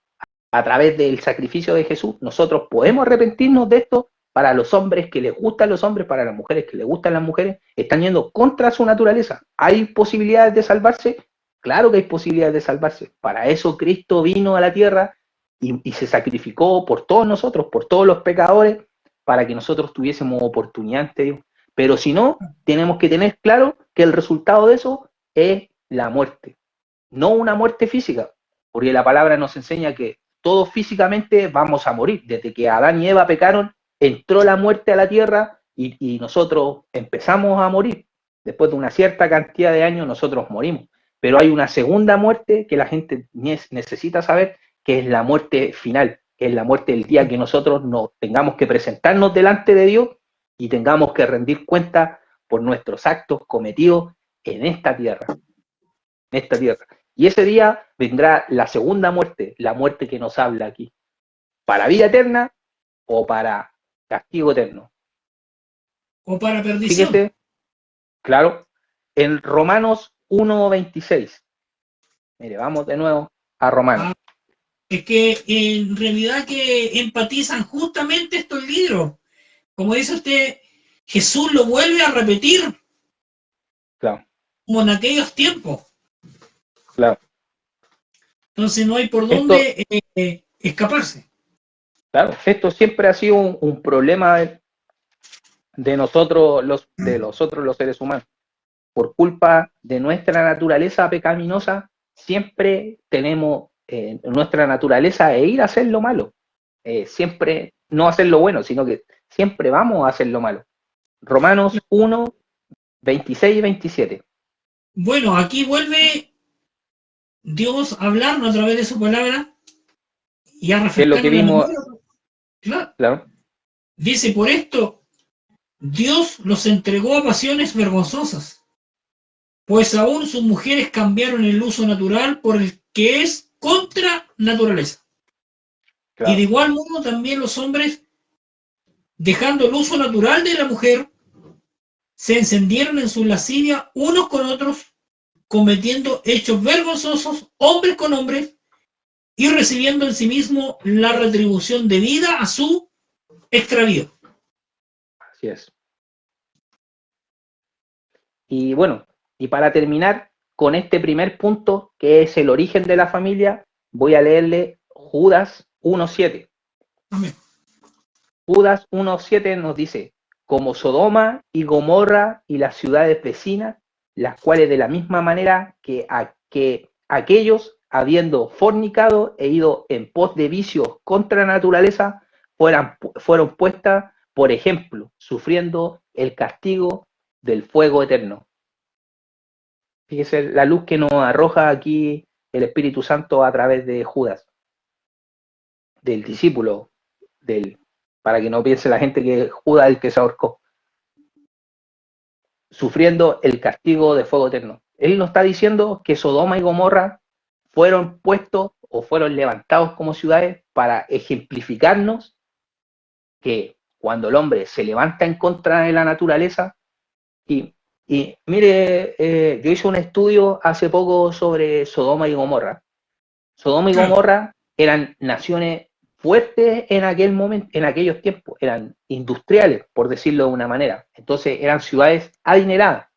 A través del sacrificio de Jesús, nosotros podemos arrepentirnos de esto. Para los hombres que les gustan los hombres, para las mujeres que les gustan las mujeres, están yendo contra su naturaleza. ¿Hay posibilidades de salvarse? Claro que hay posibilidades de salvarse. Para eso Cristo vino a la tierra y se sacrificó por todos nosotros, por todos los pecadores, para que nosotros tuviésemos oportunidad ante Dios. Pero si no, tenemos que tener claro que el resultado de eso es la muerte. No una muerte física, porque la palabra nos enseña que todos físicamente vamos a morir. Desde que Adán y Eva pecaron, entró la muerte a la tierra y nosotros empezamos a morir. Después de una cierta cantidad de años nosotros morimos. Pero hay una segunda muerte que la gente necesita saber, que es la muerte final, que es la muerte del día que nosotros nos tengamos que presentarnos delante de Dios y tengamos que rendir cuenta por nuestros actos cometidos en esta tierra. En esta tierra. Y ese día vendrá la segunda muerte, la muerte que nos habla aquí. ¿Para vida eterna o para castigo eterno? O para perdición. Fíjese, claro, en Romanos 1:26. Mire, vamos de nuevo a Romanos. Es que en realidad que empatizan justamente estos libros. Como dice usted, Jesús lo vuelve a repetir. Claro. Como en aquellos tiempos. Claro. Entonces no hay por dónde escaparse. Claro, esto siempre ha sido un problema de nosotros, los seres humanos. Por culpa de nuestra naturaleza pecaminosa, siempre tenemos nuestra naturaleza de ir a hacer lo malo. Siempre no hacer lo bueno, sino que siempre vamos a hacer lo malo. Romanos 1, 26 y 27. Bueno, aquí vuelve Dios a hablarnos a través de su palabra y a Que es lo que refrescarnos la vimos. memoria. Claro. Dice, por esto, Dios los entregó a pasiones vergonzosas, pues aún sus mujeres cambiaron el uso natural por el que es contra naturaleza. Claro. Y de igual modo también los hombres, dejando el uso natural de la mujer, se encendieron en su lascivia unos con otros, cometiendo hechos vergonzosos, hombres con hombres, y recibiendo en sí mismo la retribución debida a su extravío. Así es. Y bueno, y para terminar con este primer punto, que es el origen de la familia, voy a leerle Judas 1:7. Amén. Judas 1:7 nos dice, como Sodoma y Gomorra y las ciudades vecinas, las cuales de la misma manera que aquellos, habiendo fornicado e ido en pos de vicios contra la naturaleza, fueron puestas, por ejemplo, sufriendo el castigo del fuego eterno. Fíjese la luz que nos arroja aquí el Espíritu Santo a través de Judas, del discípulo, para que no piense la gente que Judas es el que se ahorcó, sufriendo el castigo de fuego eterno. Él nos está diciendo que Sodoma y Gomorra fueron puestos o fueron levantados como ciudades para ejemplificarnos que cuando el hombre se levanta en contra de la naturaleza, y mire, yo hice un estudio hace poco sobre Sodoma y Gomorra. Sodoma y Gomorra eran naciones fuertes en aquel momento, en aquellos tiempos, eran industriales, por decirlo de una manera. Entonces eran ciudades adineradas.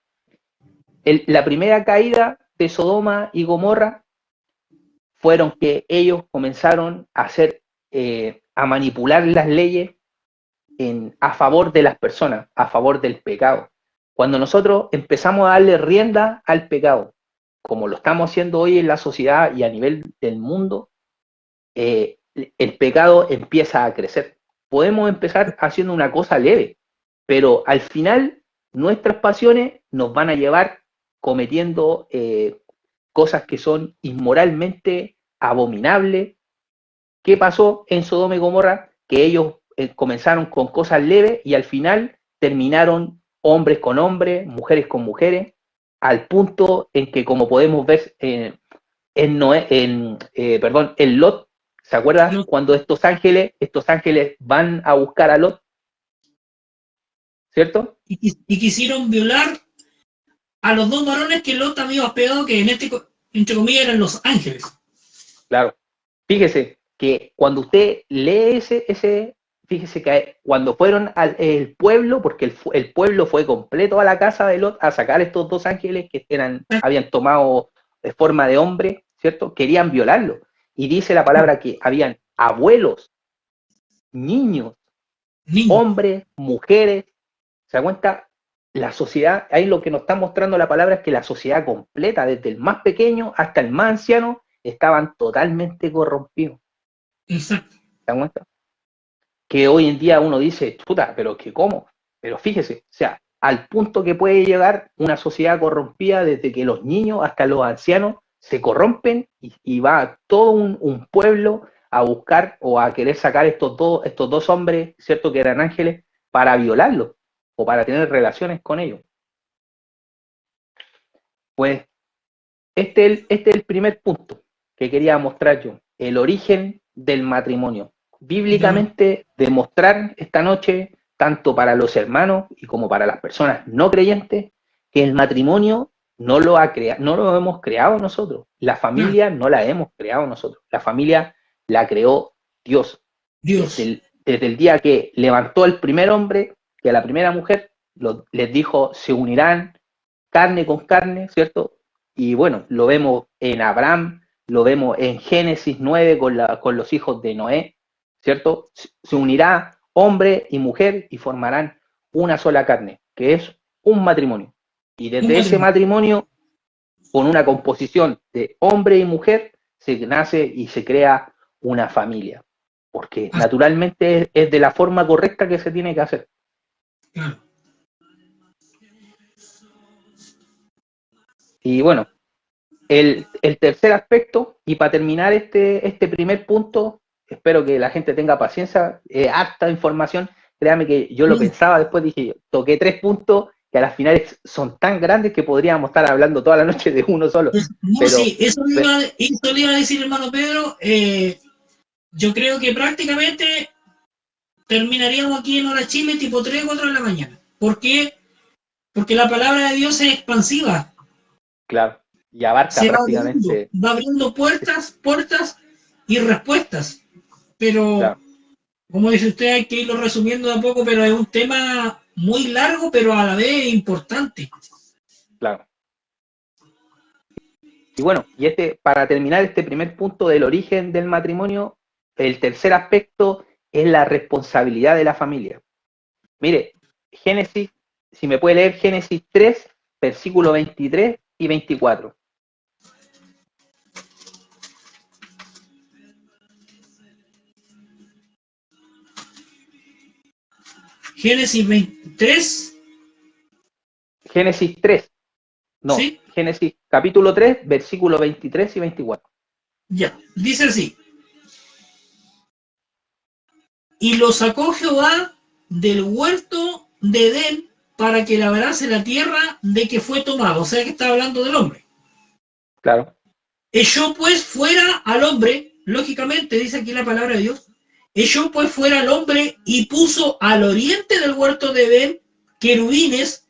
La primera caída de Sodoma y Gomorra fueron que ellos comenzaron a hacer, a manipular las leyes a favor de las personas, a favor del pecado. Cuando nosotros empezamos a darle rienda al pecado, como lo estamos haciendo hoy en la sociedad y a nivel del mundo, el pecado empieza a crecer. Podemos empezar haciendo una cosa leve, pero al final nuestras pasiones nos van a llevar cometiendo cosas que son inmoralmente abominables. ¿Qué pasó en Sodoma y Gomorra? Que ellos comenzaron con cosas leves y al final terminaron hombres con hombres, mujeres con mujeres, al punto en que, como podemos ver en Lot, ¿se acuerdan cuando estos ángeles van a buscar a Lot? ¿Cierto? Y quisieron violar a los dos varones que Lot había hospedado, que entre comillas eran los ángeles. Claro. Fíjese que cuando usted lee fíjese que cuando fueron al pueblo, porque el pueblo fue completo a la casa de Lot a sacar estos dos ángeles que habían tomado forma de hombre, ¿cierto? Querían violarlo. Y dice la palabra que habían abuelos, niños, hombres, mujeres. ¿Se da cuenta? La sociedad, ahí lo que nos está mostrando la palabra es que la sociedad completa, desde el más pequeño hasta el más anciano, estaban totalmente corrompidos. Exacto. ¿Se da cuenta? Que hoy en día uno dice, puta, pero que ¿cómo? Pero fíjese, o sea, al punto que puede llegar una sociedad corrompida desde que los niños hasta los ancianos se corrompen y va todo un pueblo a buscar o a querer sacar estos dos hombres, ¿cierto? Que eran ángeles, para violarlos o para tener relaciones con ellos. Pues este es el primer punto que quería mostrar yo, el origen del matrimonio. Bíblicamente, demostrar esta noche, tanto para los hermanos y como para las personas no creyentes, que el matrimonio no lo hemos creado nosotros. La familia no la hemos creado nosotros. La familia la creó Dios. Dios. Desde el día que levantó el primer hombre y a la primera mujer, les dijo, se unirán carne con carne, ¿cierto? Y bueno, lo vemos en Abraham, lo vemos en Génesis 9 con los hijos de Noé, ¿cierto? Se unirá hombre y mujer y formarán una sola carne, que es un matrimonio. Y desde ese matrimonio, con una composición de hombre y mujer, se nace y se crea una familia. Porque naturalmente es de la forma correcta que se tiene que hacer. Y bueno, el tercer aspecto, y para terminar este primer punto, espero que la gente tenga paciencia, harta información, créame que yo lo pensaba, después dije, toqué 3 puntos que a las finales son tan grandes que podríamos estar hablando toda la noche de uno solo. No, pero, sí, eso le iba a decir, hermano Pedro. Yo creo que prácticamente terminaríamos aquí en Hora Chile tipo 3 o 4 de la mañana. ¿Por qué? Porque la palabra de Dios es expansiva. Claro, y abarca prácticamente. Va abriendo puertas y respuestas. Pero, claro, como dice usted, hay que irlo resumiendo de a poco, pero es un tema muy largo, pero a la vez importante. Claro. Y bueno, para terminar este primer punto del origen del matrimonio, el tercer aspecto es la responsabilidad de la familia. Mire, Génesis, si me puede leer Génesis 3, versículo 23 y 24. Génesis 23. Génesis 3. No, ¿sí? Génesis capítulo 3, versículos 23 y 24. Ya, dice así. Y lo sacó Jehová del huerto de Edén para que labrase la tierra de que fue tomado. O sea que está hablando del hombre. Claro. Echó pues fuera al hombre, lógicamente dice aquí la palabra de Dios, echó pues fuera al hombre y puso al oriente del huerto de Edén querubines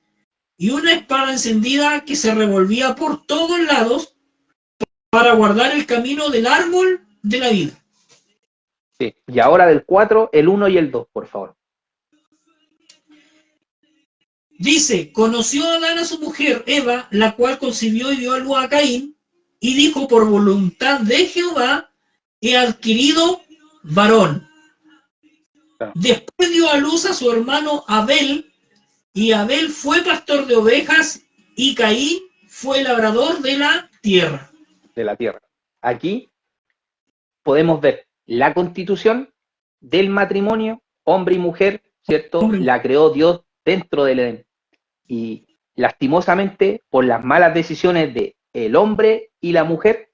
y una espada encendida que se revolvía por todos lados para guardar el camino del árbol de la vida. Sí, y ahora del 4, el 1 y el 2, por favor. Dice, conoció Adán a su mujer Eva, la cual concibió y dio a luz a Caín, y dijo, por voluntad de Jehová, he adquirido varón. Claro. Después dio a luz a su hermano Abel, y Abel fue pastor de ovejas, y Caín fue labrador de la tierra. De la tierra. Aquí podemos ver la constitución del matrimonio, hombre y mujer, ¿cierto? La creó Dios dentro del Edén. Y lastimosamente, por las malas decisiones del hombre y la mujer,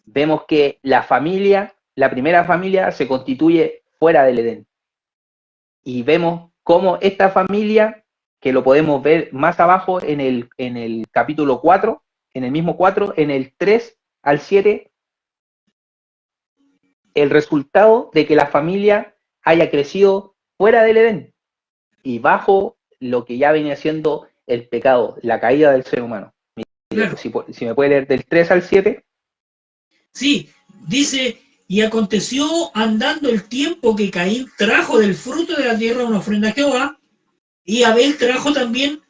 vemos que la primera familia, se constituye fuera del Edén. Y vemos cómo esta familia, que lo podemos ver más abajo en el capítulo 4, en el mismo 4, en el 3 al 7, el resultado de que la familia haya crecido fuera del Edén y bajo lo que ya venía siendo el pecado, la caída del ser humano. Claro. Si me puede leer del 3 al 7. Sí, dice, y aconteció andando el tiempo que Caín trajo del fruto de la tierra una ofrenda a Jehová, y Abel trajo también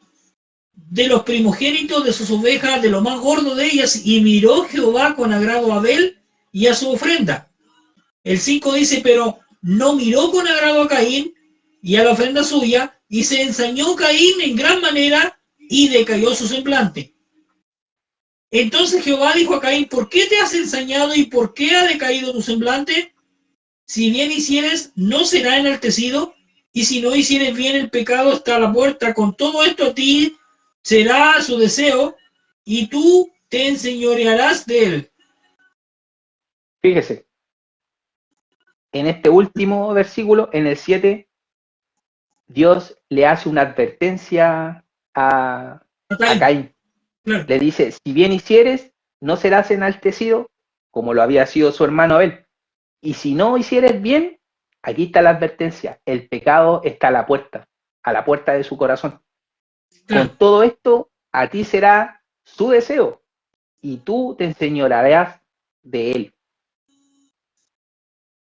de los primogénitos de sus ovejas, de lo más gordo de ellas, y miró Jehová con agrado a Abel y a su ofrenda. El 5 dice, pero no miró con agrado a Caín y a la ofrenda suya, y se ensañó Caín en gran manera y decayó su semblante. Entonces Jehová dijo a Caín, ¿por qué te has ensañado y por qué ha decaído tu semblante? Si bien hicieres, ¿no será enaltecido? y si no hicieres bien, el pecado está a la puerta. Con todo esto a ti será su deseo, y tú te enseñorearás de él. Fíjese, en este último versículo, en el 7, Dios le hace una advertencia a Caín. Claro. Le dice, si bien hicieres, no serás enaltecido como lo había sido su hermano Abel. Y si no hicieres bien, aquí está la advertencia, el pecado está a la puerta de su corazón. Claro. Con todo esto, a ti será su deseo, y tú te enseñorearás de él.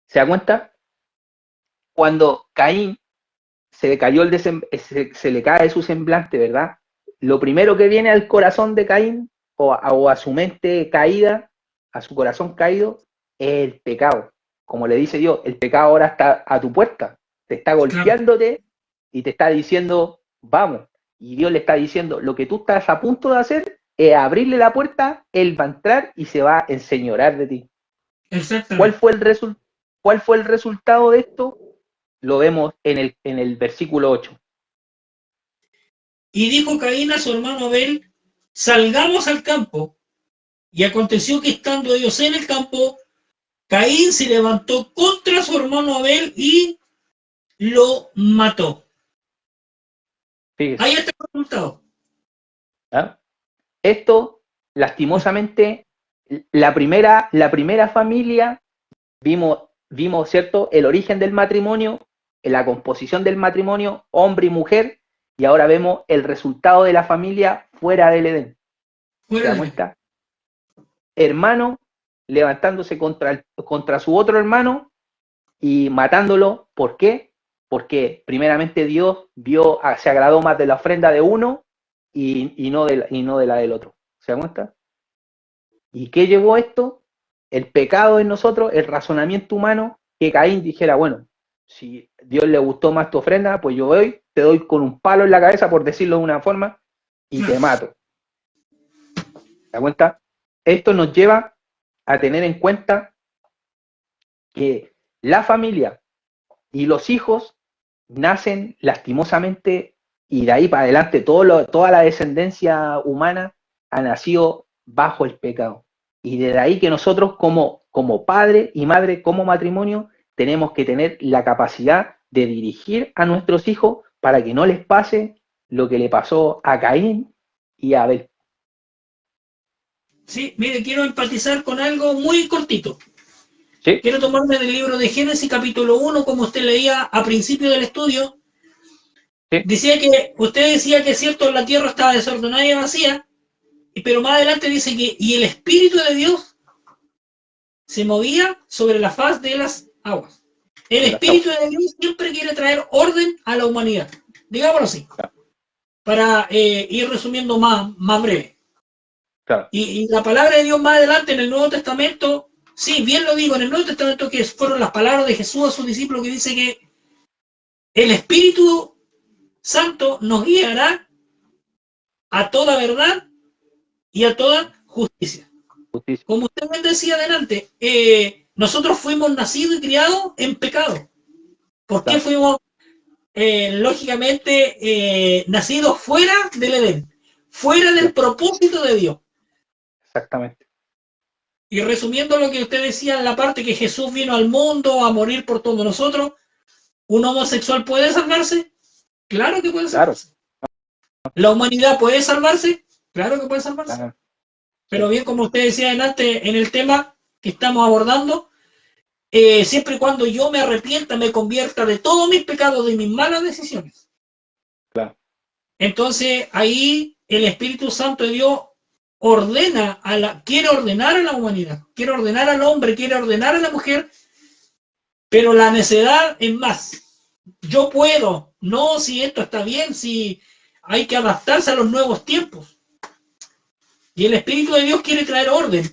¿Se da cuenta? Cuando Caín se le cayó se le cae su semblante, ¿verdad? Lo primero que viene al corazón de Caín o a su mente caída, a su corazón caído, es el pecado. Como le dice Dios, el pecado ahora está a tu puerta, te está Claro. golpeándote y te está diciendo, vamos. Y Dios le está diciendo, lo que tú estás a punto de hacer es abrirle la puerta, él va a entrar y se va a enseñorear de ti. ¿Cuál Exactamente. fue cuál fue el resultado de esto? Lo vemos en el versículo 8. Y dijo Caín a su hermano Abel, salgamos al campo. Y aconteció que estando ellos en el campo, Caín se levantó contra su hermano Abel y lo mató. Fíjese. Ahí está el resultado. ¿Ah? Esto, lastimosamente, la primera familia, vimos, ¿cierto?, el origen del matrimonio, la composición del matrimonio, hombre y mujer, y ahora vemos el resultado de la familia fuera del Edén. ¿Se Fuera da de él. cuenta? Hermano levantándose contra su otro hermano y matándolo. ¿Por qué? Porque primeramente Dios se agradó más de la ofrenda de uno y no de la del otro. ¿Se da cuenta? ¿Y qué llevó esto? El pecado en nosotros, el razonamiento humano, que Caín dijera, bueno, si Dios le gustó más tu ofrenda, pues yo voy, te doy con un palo en la cabeza, por decirlo de una forma, y te mato. ¿Se da cuenta? Esto nos lleva a tener en cuenta que la familia y los hijos nacen lastimosamente y de ahí para adelante toda la descendencia humana ha nacido bajo el pecado. Y desde ahí que nosotros como padre y madre, como matrimonio, tenemos que tener la capacidad de dirigir a nuestros hijos para que no les pase lo que le pasó a Caín y a Abel. Sí, mire, quiero empatizar con algo muy cortito. ¿Sí? Quiero tomarme del libro de Génesis, capítulo 1, como usted leía a principio del estudio. ¿Sí? Usted decía que cierto, la tierra estaba desordenada y vacía, pero más adelante dice que, y el Espíritu de Dios se movía sobre la faz de las aguas. El Sobre las aguas. Espíritu de Dios siempre quiere traer orden a la humanidad, digámoslo así, Claro, para ir resumiendo más breve. claro, Y la palabra de Dios más adelante en el Nuevo Testamento, sí, bien lo digo, en el Nuevo Testamento que fueron las palabras de Jesús a sus discípulos que dice que el Espíritu Santo nos guiará a toda verdad y a toda justicia. justicia. Como usted me decía adelante, nosotros fuimos nacidos y criados en pecado. ¿Por qué Claro, fuimos, lógicamente, nacidos fuera del Edén, fuera del claro, propósito de Dios? exactamente. Y resumiendo lo que usted decía en la parte que Jesús vino al mundo a morir por todos nosotros, ¿un homosexual puede salvarse? Claro que puede Claro, salvarse. ¿La humanidad puede salvarse? Claro que puede salvarse. claro, Pero sí, bien, como usted decía antes en el tema que estamos abordando, siempre y cuando yo me arrepienta, me convierta de todos mis pecados, de mis malas decisiones. claro, Entonces ahí el Espíritu Santo de Dios quiere ordenar a la humanidad, quiere ordenar al hombre, quiere ordenar a la mujer, pero la necedad es más. Yo puedo, no si esto está bien, si hay que adaptarse a los nuevos tiempos. Y el Espíritu de Dios quiere traer orden,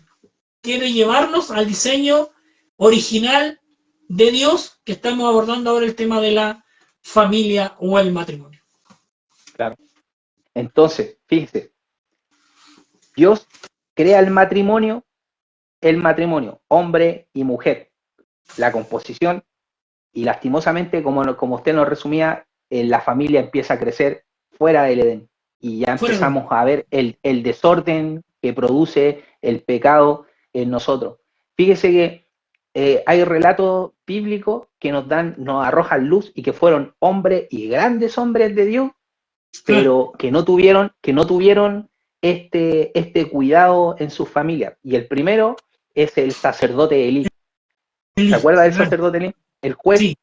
quiere llevarnos al diseño original de Dios, que estamos abordando ahora el tema de la familia o el matrimonio. claro. Entonces, fíjese, Dios crea el matrimonio, hombre y mujer, la composición, Y lastimosamente, como usted nos resumía, la familia empieza a crecer fuera del Edén. Y ya empezamos a ver el desorden que produce el pecado en nosotros. Fíjese que hay relatos bíblicos que nos arrojan luz y que fueron hombres y grandes hombres de Dios, pero que no tuvieron este cuidado en sus familias. Y el primero es el sacerdote Elí. ¿Se acuerda del sacerdote Elí? El juez. Sí.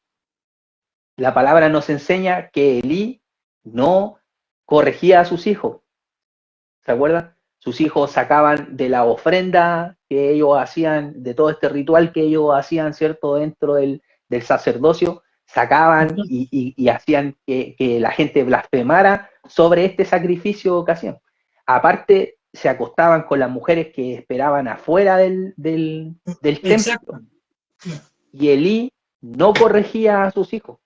La palabra nos enseña que Elí no corregía a sus hijos. ¿Se acuerdan? Sus hijos sacaban de la ofrenda que ellos hacían, de todo este ritual que ellos hacían, ¿cierto? Dentro del sacerdocio, sacaban y hacían que la gente blasfemara sobre este sacrificio que hacían. Aparte, se acostaban con las mujeres que esperaban afuera del templo. Y Elí no corregía a sus hijos.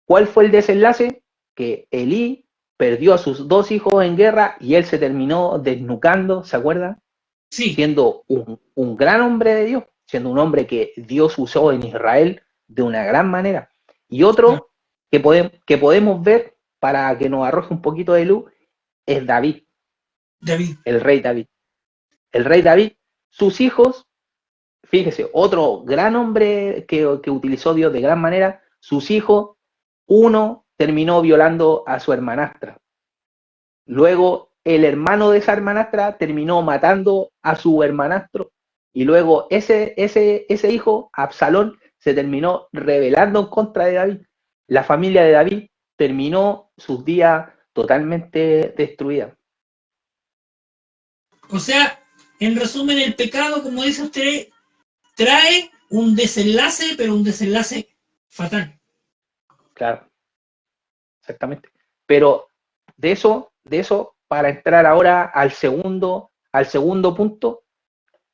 ¿Cuál fue el desenlace? Que Elí perdió a sus 2 hijos en guerra y él se terminó desnucando, ¿se acuerdan? Sí. Siendo un gran hombre de Dios, siendo un hombre que Dios usó en Israel de una gran manera. Y otro que podemos ver, para que nos arroje un poquito de luz, es David. El rey David. El rey David, sus hijos, fíjese, otro gran hombre que utilizó Dios de gran manera, sus hijos, uno terminó violando a su hermanastra. Luego, el hermano de esa hermanastra terminó matando a su hermanastro. Y luego, ese hijo, Absalón, se terminó rebelando en contra de David. La familia de David terminó sus días totalmente destruida. O sea, en resumen, el pecado, como dice usted, trae un desenlace, pero un desenlace fatal. Claro, exactamente. Pero de eso, para entrar ahora al segundo punto,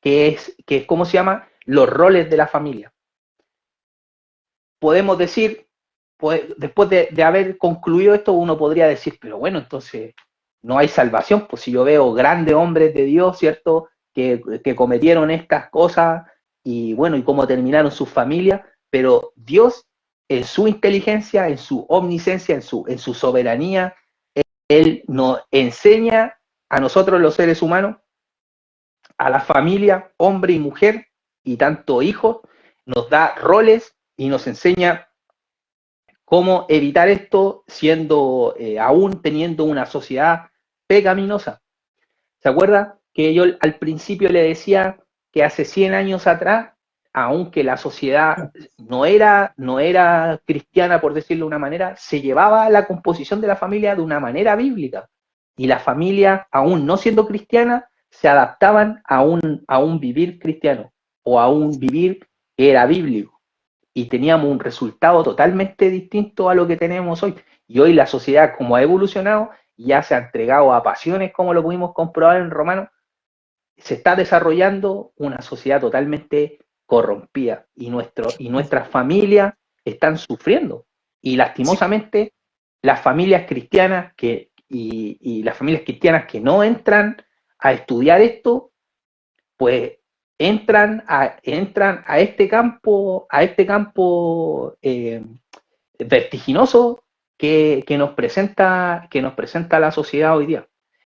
que es ¿cómo se llama? Los roles de la familia. Podemos decir, pues, después de haber concluido esto, uno podría decir, pero bueno, entonces no hay salvación, pues si yo veo grandes hombres de Dios, ¿cierto? Que cometieron estas cosas y bueno, y cómo terminaron sus familias, pero Dios, en su inteligencia, en su omnisciencia, en su soberanía, Él nos enseña a nosotros los seres humanos, a la familia, hombre y mujer, y tanto hijos, nos da roles y nos enseña cómo evitar esto siendo, aún teniendo una sociedad pecaminosa. ¿Se acuerda que yo al principio le decía que hace 100 años atrás, aunque la sociedad no era cristiana, por decirlo de una manera, se llevaba la composición de la familia de una manera bíblica? Y la familia, aún no siendo cristiana, se adaptaban a un vivir cristiano o a un vivir que era bíblico. Y teníamos un resultado totalmente distinto a lo que tenemos hoy. Y hoy la sociedad, como ha evolucionado, ya se ha entregado a pasiones, como lo pudimos comprobar en Romanos, se está desarrollando una sociedad totalmente corrompida y nuestras familias están sufriendo. Y lastimosamente, las familias cristianas y las familias cristianas que no entran a estudiar esto, pues entran a este campo vertiginoso que nos presenta la sociedad hoy día.